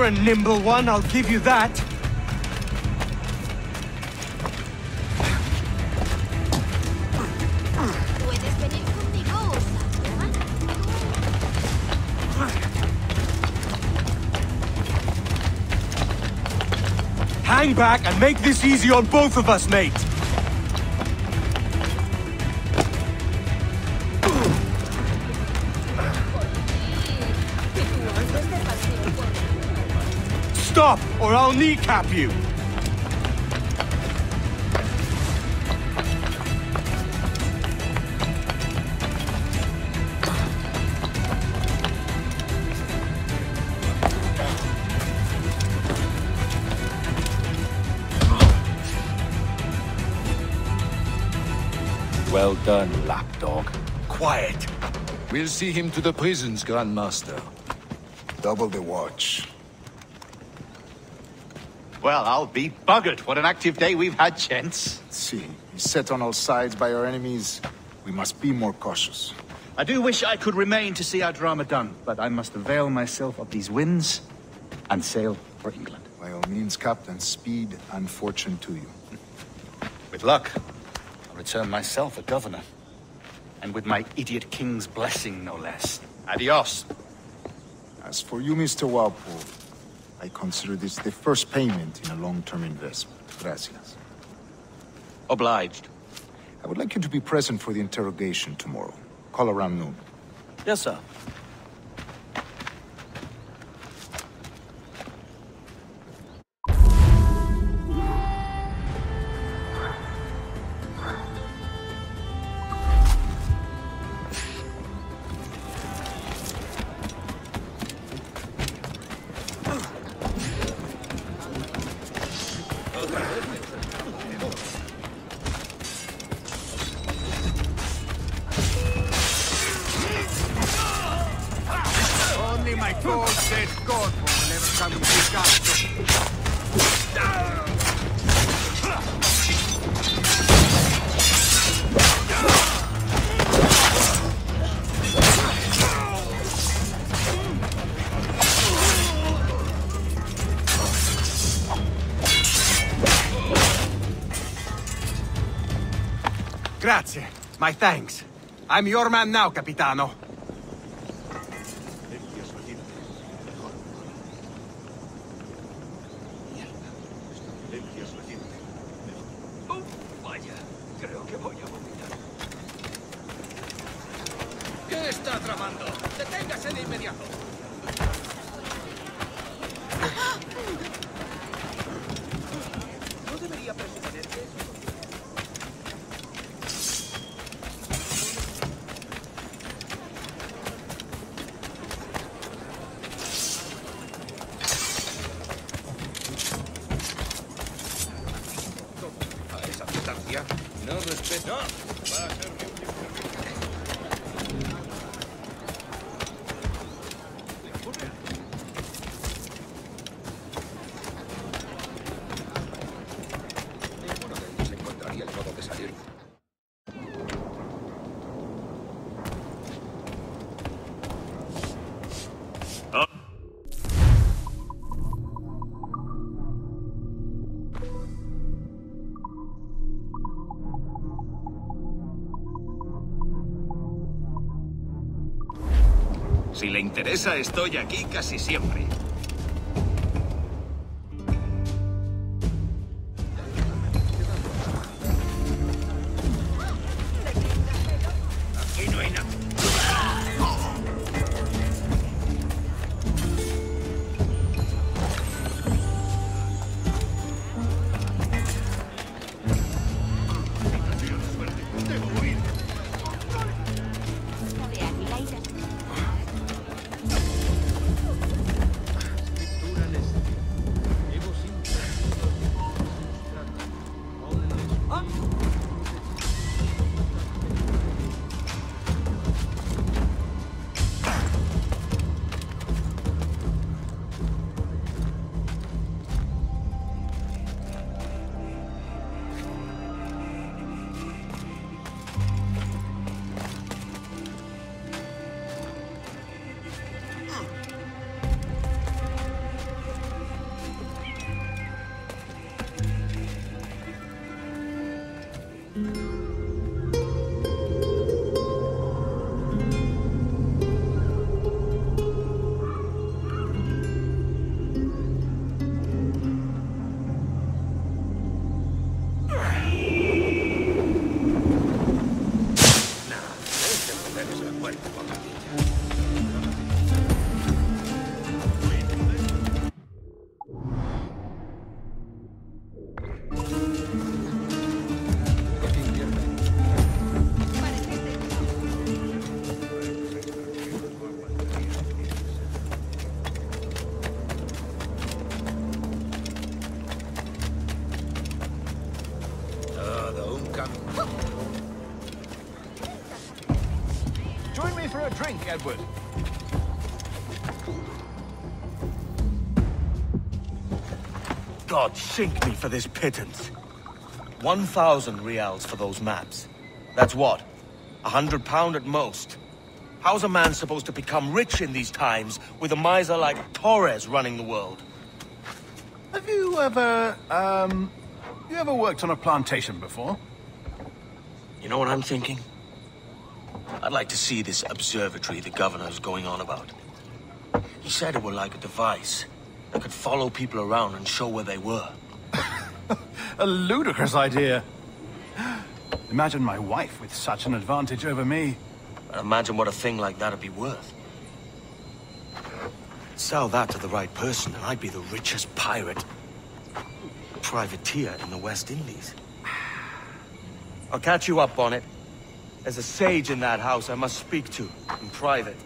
You're a nimble one, I'll give you that. Puedes venir conmigo, Hang back and make this easy on both of us, mate. Stop, or I'll kneecap you! Well done, lapdog. Quiet. We'll see him to the prisons, Grandmaster. Double the watch. Well, I'll be buggered. What an active day we've had, gents. See, he's set on all sides by our enemies. We must be more cautious. I do wish I could remain to see our drama done, but I must avail myself of these winds and sail for England. By all means, Captain, speed and fortune to you. With luck, I'll return myself a governor. And with my idiot king's blessing, no less. Adios. As for you, Mr. Walpole, I consider this the first payment in a long-term investment. Gracias. Obliged. I would like you to be present for the interrogation tomorrow. Call around noon. Yes, sir. Only my cold-dead God will ever come to this castle. Grazie. My thanks. I'm your man now, Capitano. ¿Qué está tramando? ¡Deténgase de inmediato! No debería presuponer que eso... A esa distancia no respeto. Va a ser muy Si le interesa, estoy aquí casi siempre. Aquí no hay nada. a drink, Edward. God sink me for this pittance. 1,000 reals for those maps. That's what? £100 at most. How's a man supposed to become rich in these times with a miser like Torres running the world? Have you ever, worked on a plantation before? You know what I'm thinking? I'd like to see this observatory the governor's going on about. He said it were like a device that could follow people around and show where they were. A ludicrous idea. Imagine my wife with such an advantage over me. Imagine what a thing like that'd be worth. Sell that to the right person and I'd be the richest pirate, privateer in the West Indies. I'll catch you up on it. There's a sage in that house I must speak to in private.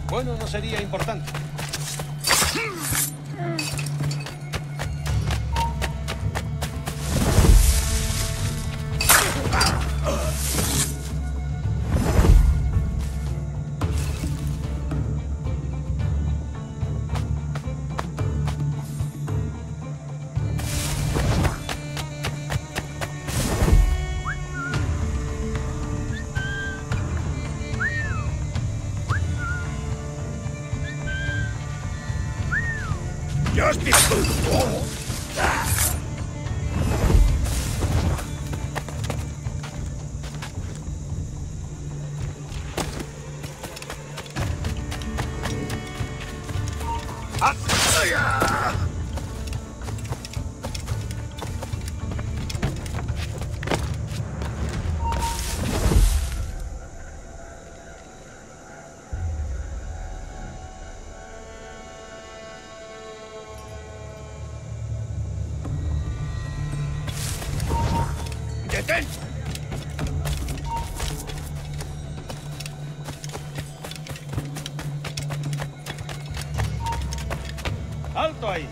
Bueno, no sería importante. ¡Alto ahí!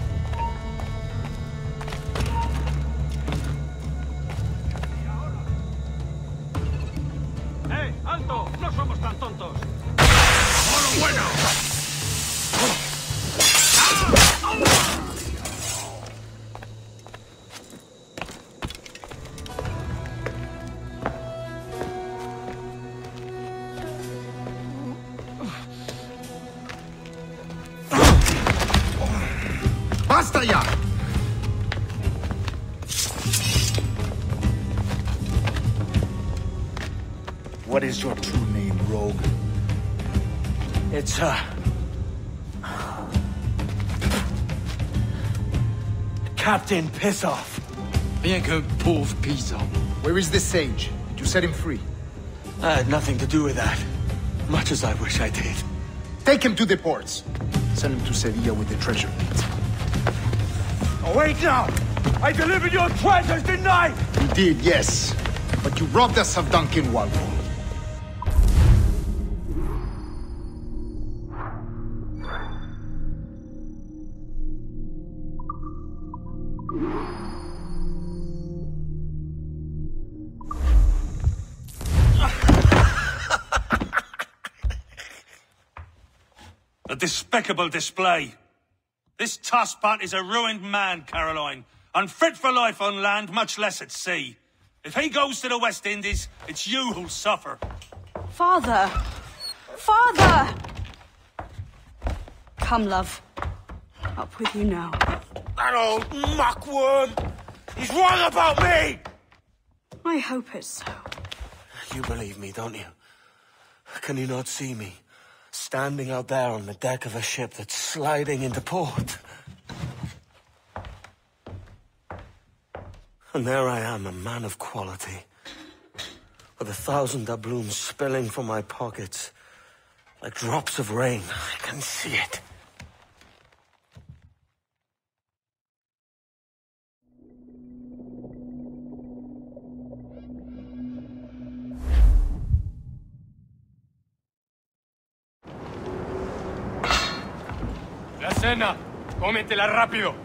¡Eh! ¡Alto! ¡No somos tan tontos! ¡Por bueno! ¡Basta ya! What is your true name, rogue? It's, Captain Pissoff. Bien qu'un pauvre paysan. Where is the sage? Did you set him free? I had nothing to do with that. Much as I wish I did. Take him to the ports. Send him to Sevilla with the treasure. Oh, wait now! I delivered your treasures, didn't I? You did, yes. But you robbed us of Duncan Walpole. A despicable display. This tosspot is a ruined man, Caroline. Unfit for life on land, much less at sea. If he goes to the West Indies, it's you who'll suffer. Father! Father! Come, love. Up with you now. That old muckworm! He's wrong about me! I hope it's so. You believe me, don't you? Can you not see me? Standing out there on the deck of a ship that's sliding into port. And there I am, a man of quality. With 1,000 doubloons spilling from my pockets. Like drops of rain. I can see it. La cena. Cómetela rápido.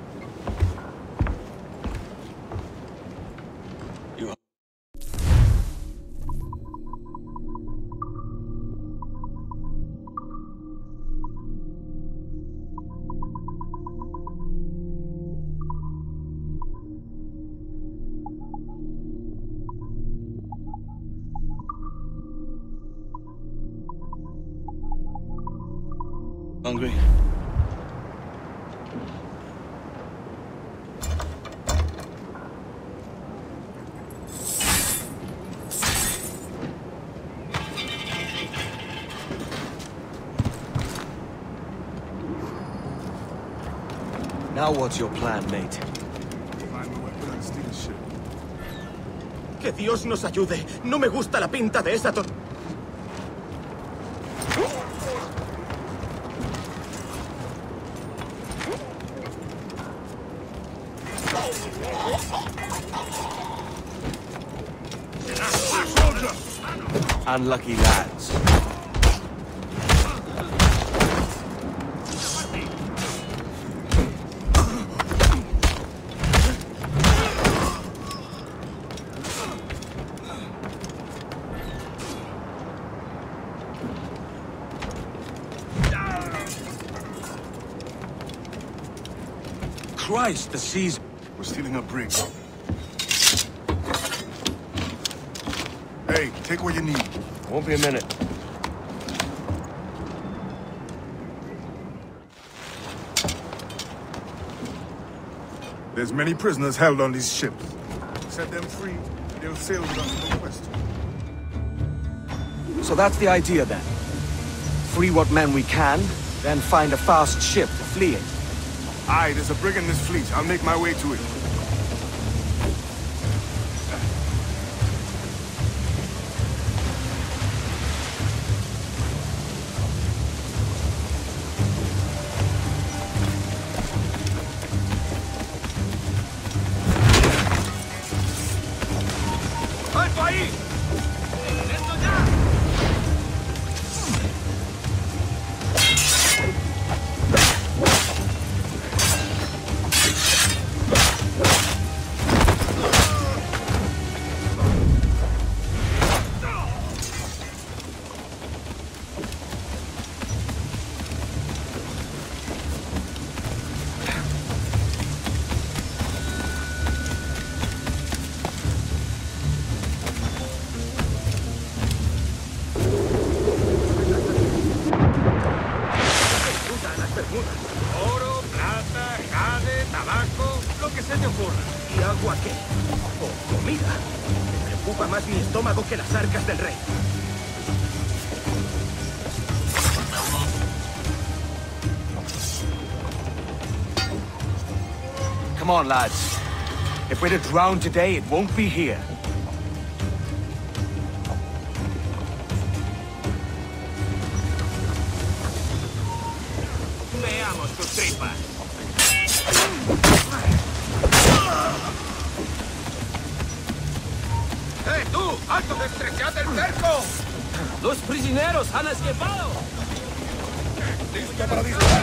Hungry? Now what's your plan, mate? Que Dios nos ayude. No me gusta la pinta de esa tor... Unlucky lads. Christ, the seas... We're stealing a brig. Hey, take what you need. Won't be a minute. There's many prisoners held on these ships. Set them free, they'll sail with us to the west. So that's the idea then. Free what men we can, then find a fast ship to flee in. Aye, there's a brig in this fleet. I'll make my way to it. ¡Alto ahí! ¡Esto ya! Oro, plata, jade, tabaco, lo que se te ocurra. ¿Y agua qué? ¿O comida? Me preocupa más mi estómago que las arcas del rey. Come on, lads. If we're to drown today, it won't be here. Veamos tus tripas. ¡Eh, tú! ¡Alto, destrechad el cerco! ¡Los prisioneros han escapado! ¡Listo para disparar!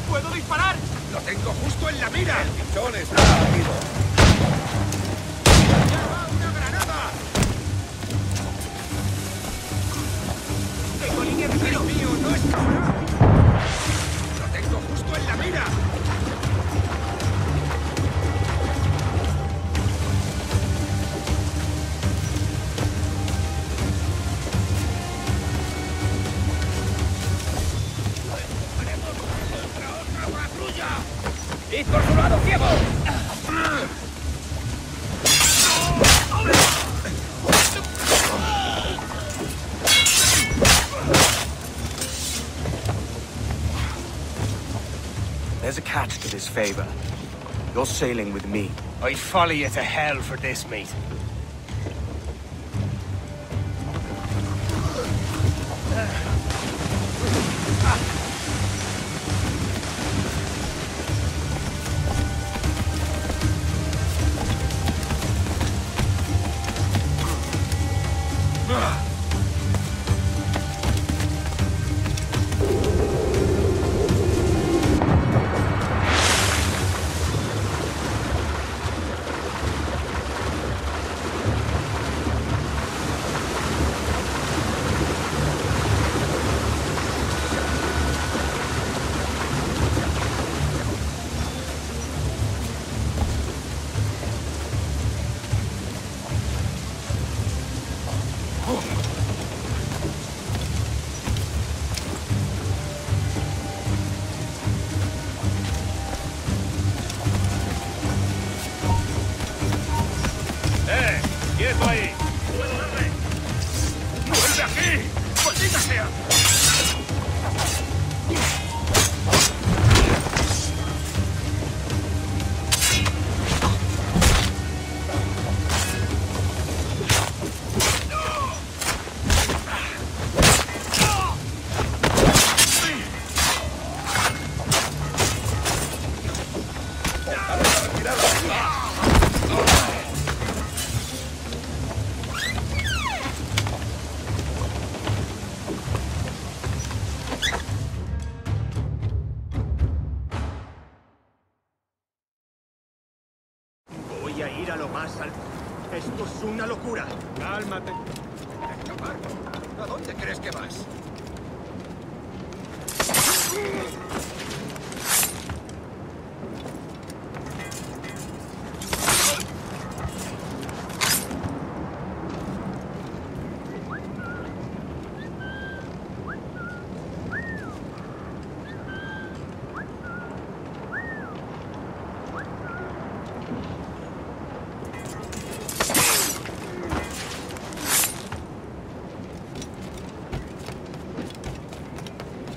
¡Puedo disparar! ¡Lo tengo justo en la mira! ¡El pichón está abatido! ¡Lleva una granada! ¡Tengo línea de tiro! ¡Dios mío, no es ahora! ¡Lo tengo justo en la mira! ¡Id por su lado, ciego! There's a catch to this favor. You're sailing with me. I'd follow you to hell for this, mate. ¡Quieto ahí! ¡Puedo darle! ¡Vuelve aquí! ¡Maldita sea! Voy a ir a lo más alto. Esto es una locura. Cálmate. Escapar. ¿A dónde crees que vas?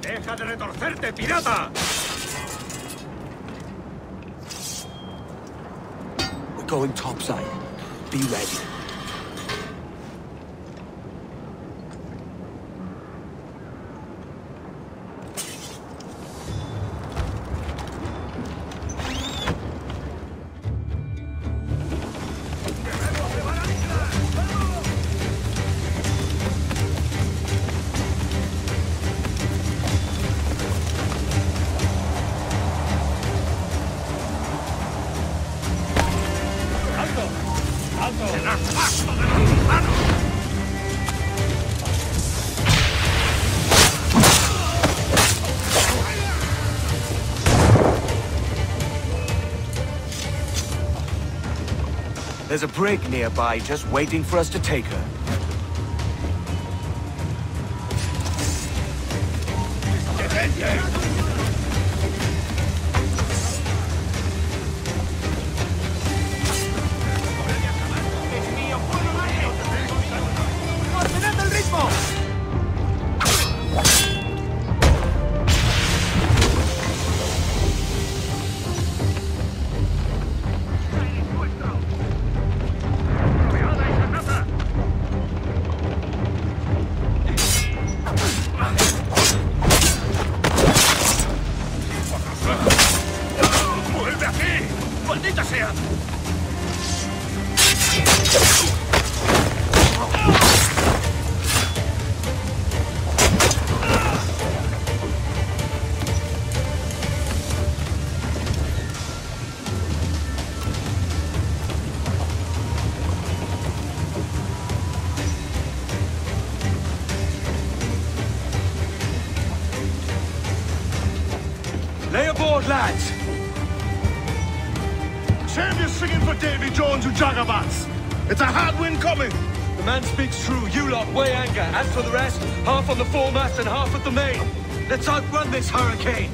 ¡Deja de retorcerte, pirata! We're going topside. Be ready. ¡Serás pasto de los humanos! There's a brig nearby just waiting for us to take her. ¡Mantened el ritmo! aboard, lads! Save your singing for Davy Jones, you jagabats! It's a hard wind coming! The man speaks true. You lot weigh anchor. As for the rest, half on the foremast and half at the main. Let's outrun this hurricane!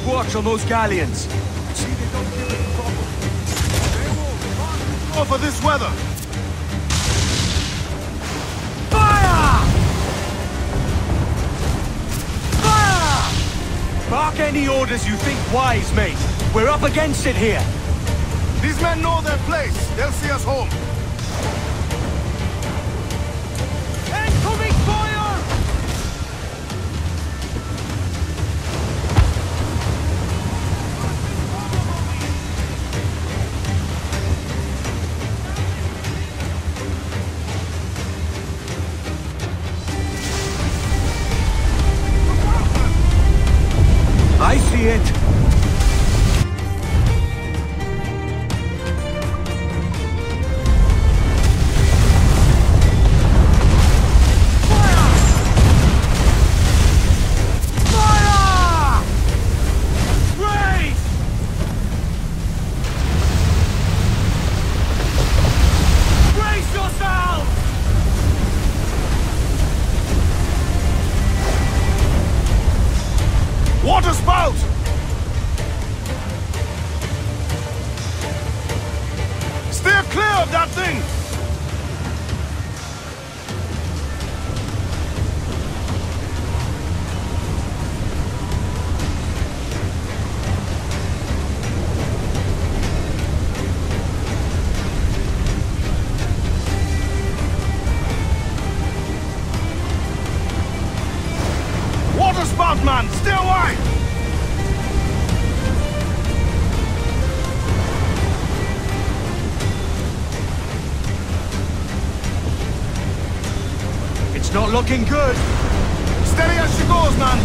Watch on those galleons. See they don't give it trouble. They won't go for this weather. Fire! Fire! Bark any orders you think wise, mate. We're up against it here. These men know their place. They'll see us home. Incoming fire! I see it. Water spout! Steer clear of that thing! Water spout, man! Stay away! It's not looking good. Steady as she goes, man!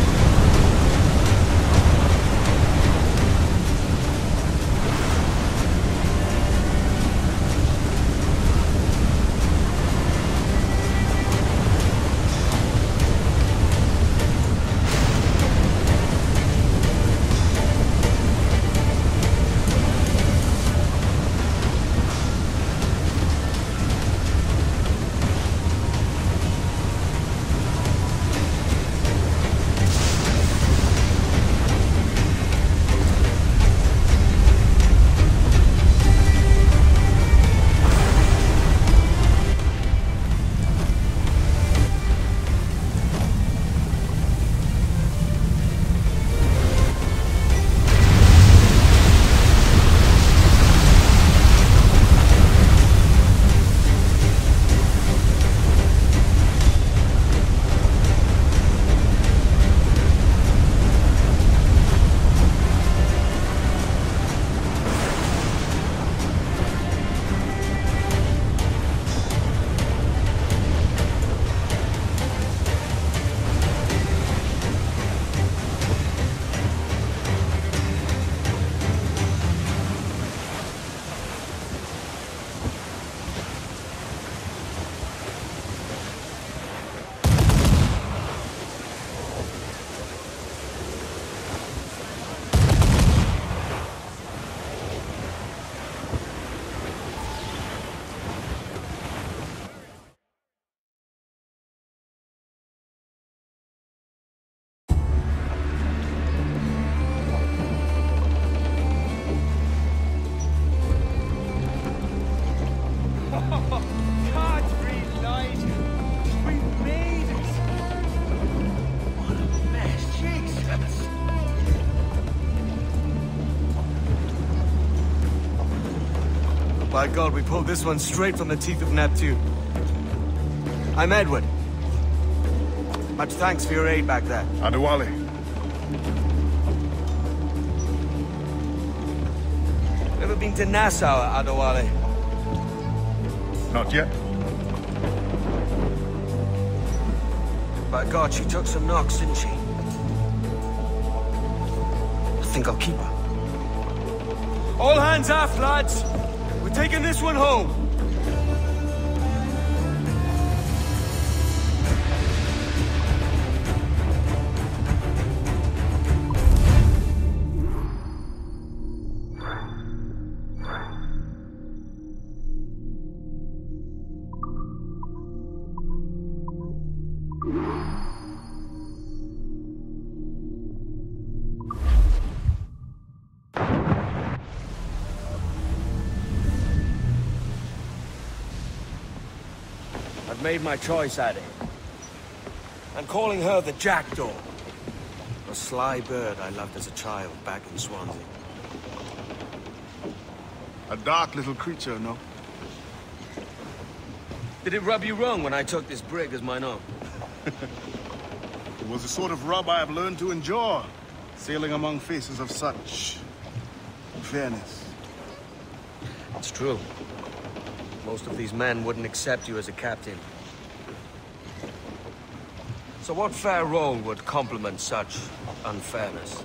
By God, we pulled this one straight from the teeth of Neptune. I'm Edward. Much thanks for your aid back there. Adewale. Ever been to Nassau, Adewale? Not yet. By God, she took some knocks, didn't she? I think I'll keep her. All hands aft, lads! We're taking this one home! I've made my choice, Addy. I'm calling her the Jackdaw. A sly bird I loved as a child back in Swansea. A dark little creature, no? Did it rub you wrong when I took this brig as mine own? It was the sort of rub I have learned to endure, sailing among faces of such fairness. It's true. Most of these men wouldn't accept you as a captain. So what fair role would complement such unfairness?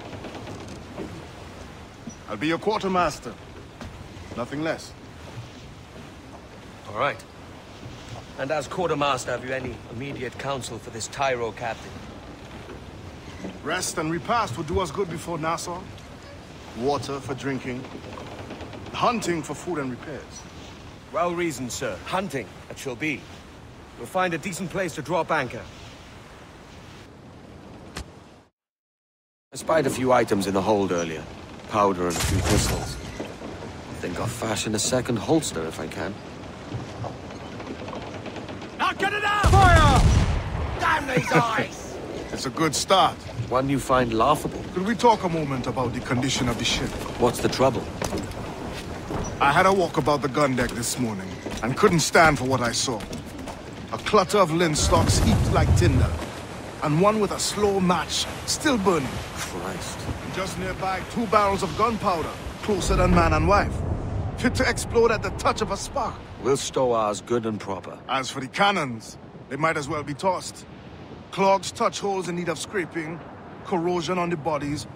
I'll be your quartermaster. Nothing less. All right. And as quartermaster, have you any immediate counsel for this Tyro captain? Rest and repast would do us good before Nassau. Water for drinking. Hunting for food and repairs. Well reasoned, sir. Hunting, it shall be. We'll find a decent place to drop anchor. I spied a few items in the hold earlier. Powder and a few pistols. I think I'll fashion a second holster if I can. Now get it out! Fire! Damn these eyes! It's a good start. One you find laughable. Could we talk a moment about the condition of the ship? What's the trouble? I had a walk about the gun deck this morning, and couldn't stand for what I saw. A clutter of linstocks heaped like tinder, and one with a slow match still burning. Christ. And just nearby, 2 barrels of gunpowder, closer than man and wife, fit to explode at the touch of a spark. We'll stow ours good and proper. As for the cannons, they might as well be tossed. Clogs touch holes in need of scraping, corrosion on the bodies,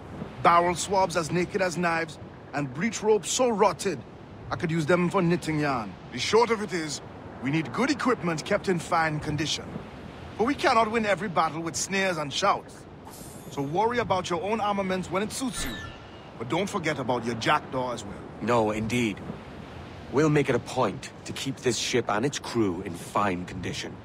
barrel swabs as naked as knives, and breech ropes so rotted I could use them for knitting yarn. The short of it is, we need good equipment kept in fine condition. But we cannot win every battle with snares and shouts. So worry about your own armaments when it suits you. But don't forget about your Jackdaw as well. No, indeed. We'll make it a point to keep this ship and its crew in fine condition.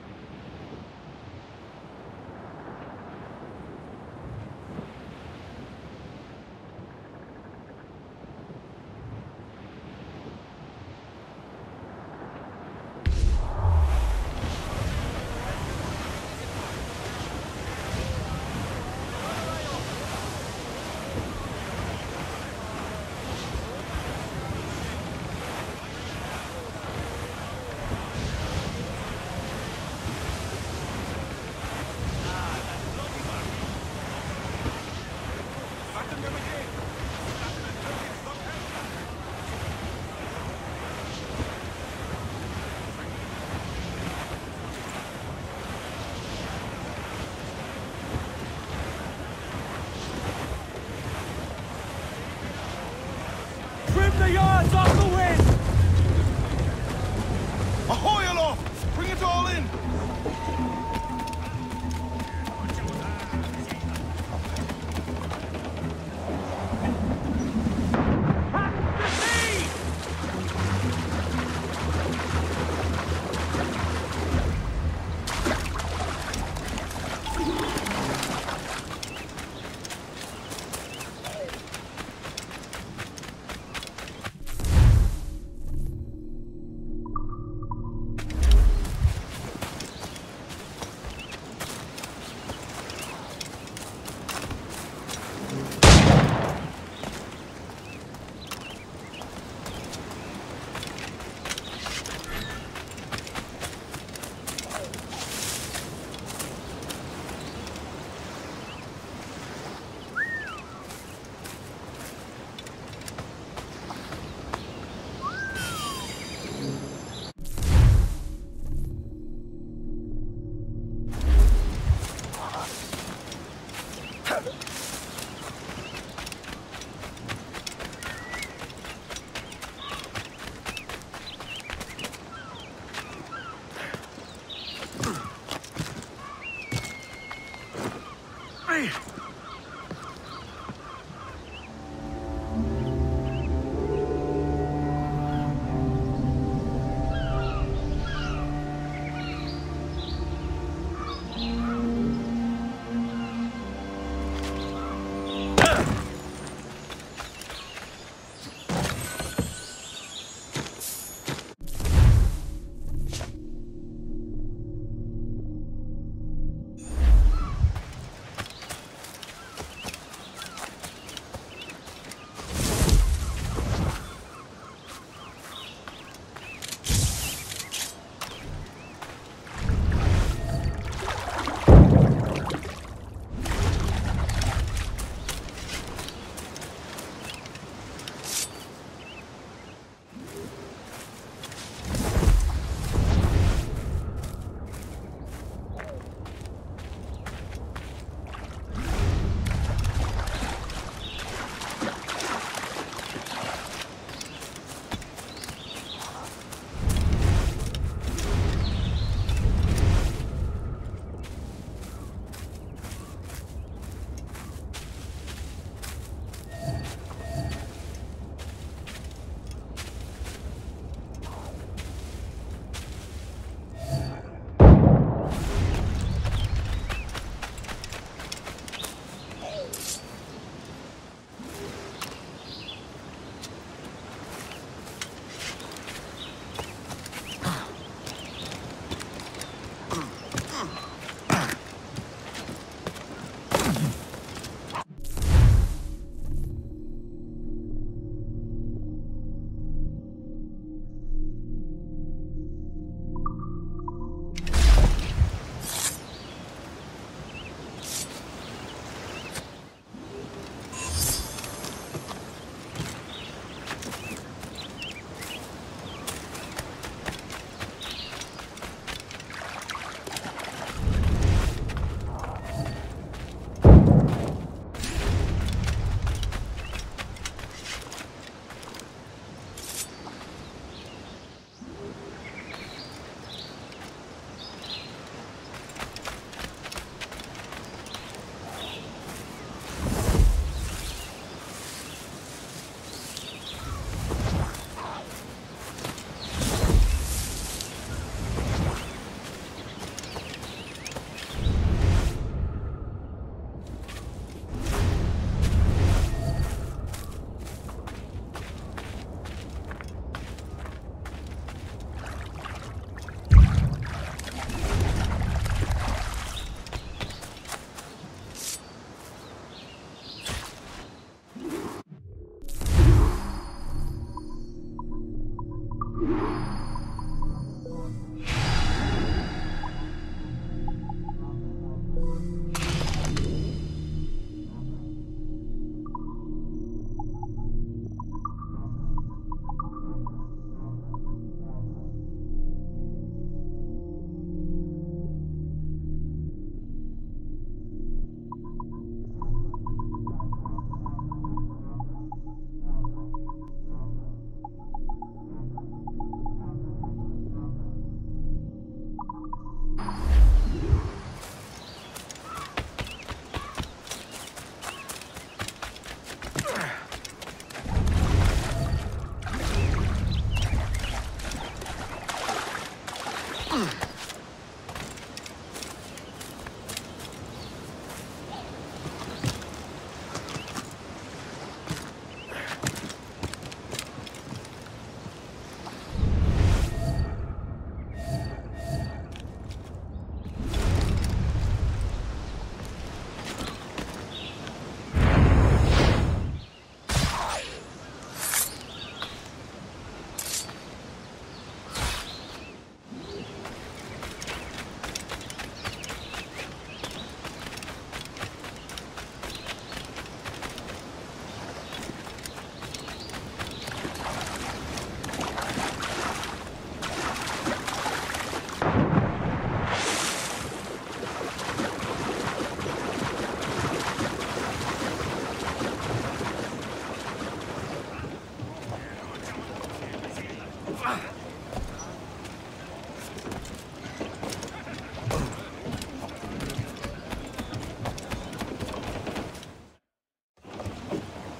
Trim the yards off the wind! Ahoy aloft! Bring it all in!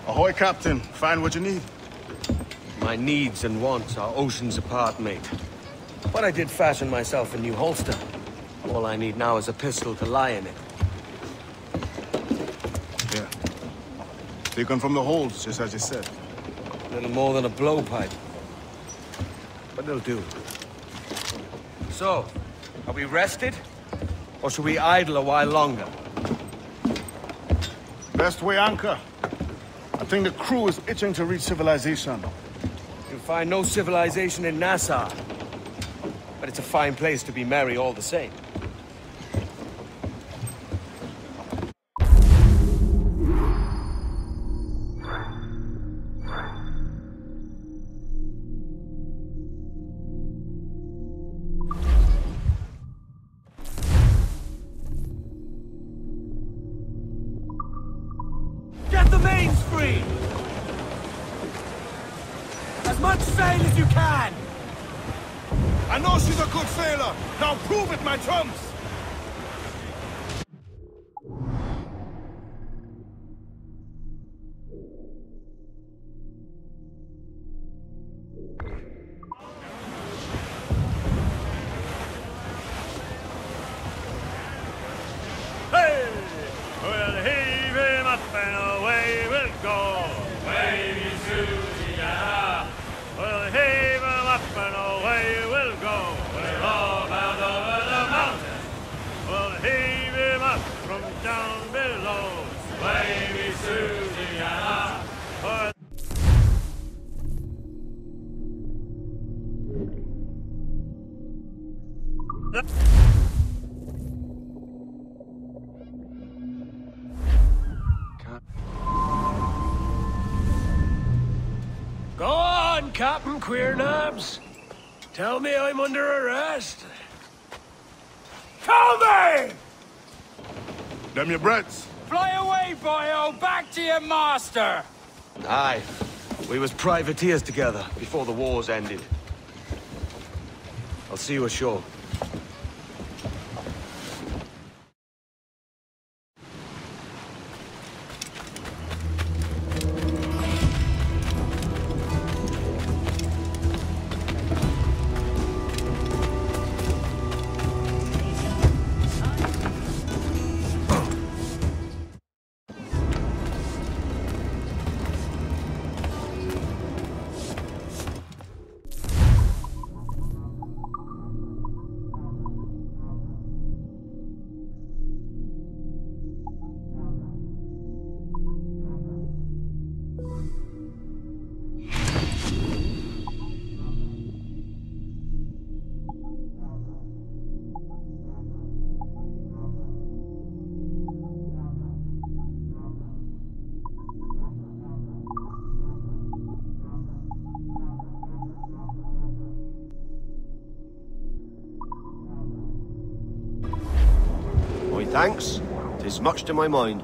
Ahoy, Captain. Find what you need. My needs and wants are oceans apart, mate. But I did fashion myself a new holster. All I need now is a pistol to lie in it. Yeah. Taken from the holds, just as you said. Little more than a blowpipe. But it'll do. So, are we rested? Or should we idle a while longer? Best way anchor. I think the crew is itching to reach civilization. You'll find no civilization in Nassau. But it's a fine place to be merry all the same. Get the mains free! As much sail as you can! I know she's a good sailor! Now prove it, my trumps! Hey! We'll heave him up and away we'll go. Wavy Susie-ya. We'll heave him up and away we'll go. We're all bound over the mountain. We'll heave him up from down below. Wavy Susie-ya. Go on, Captain Queernabs. Tell me I'm under arrest. Call me! Them your breads. Fly away, boyo! Back to your master! Aye. We was privateers together before the wars ended. I'll see you ashore. Thanks. 'Tis much to my mind.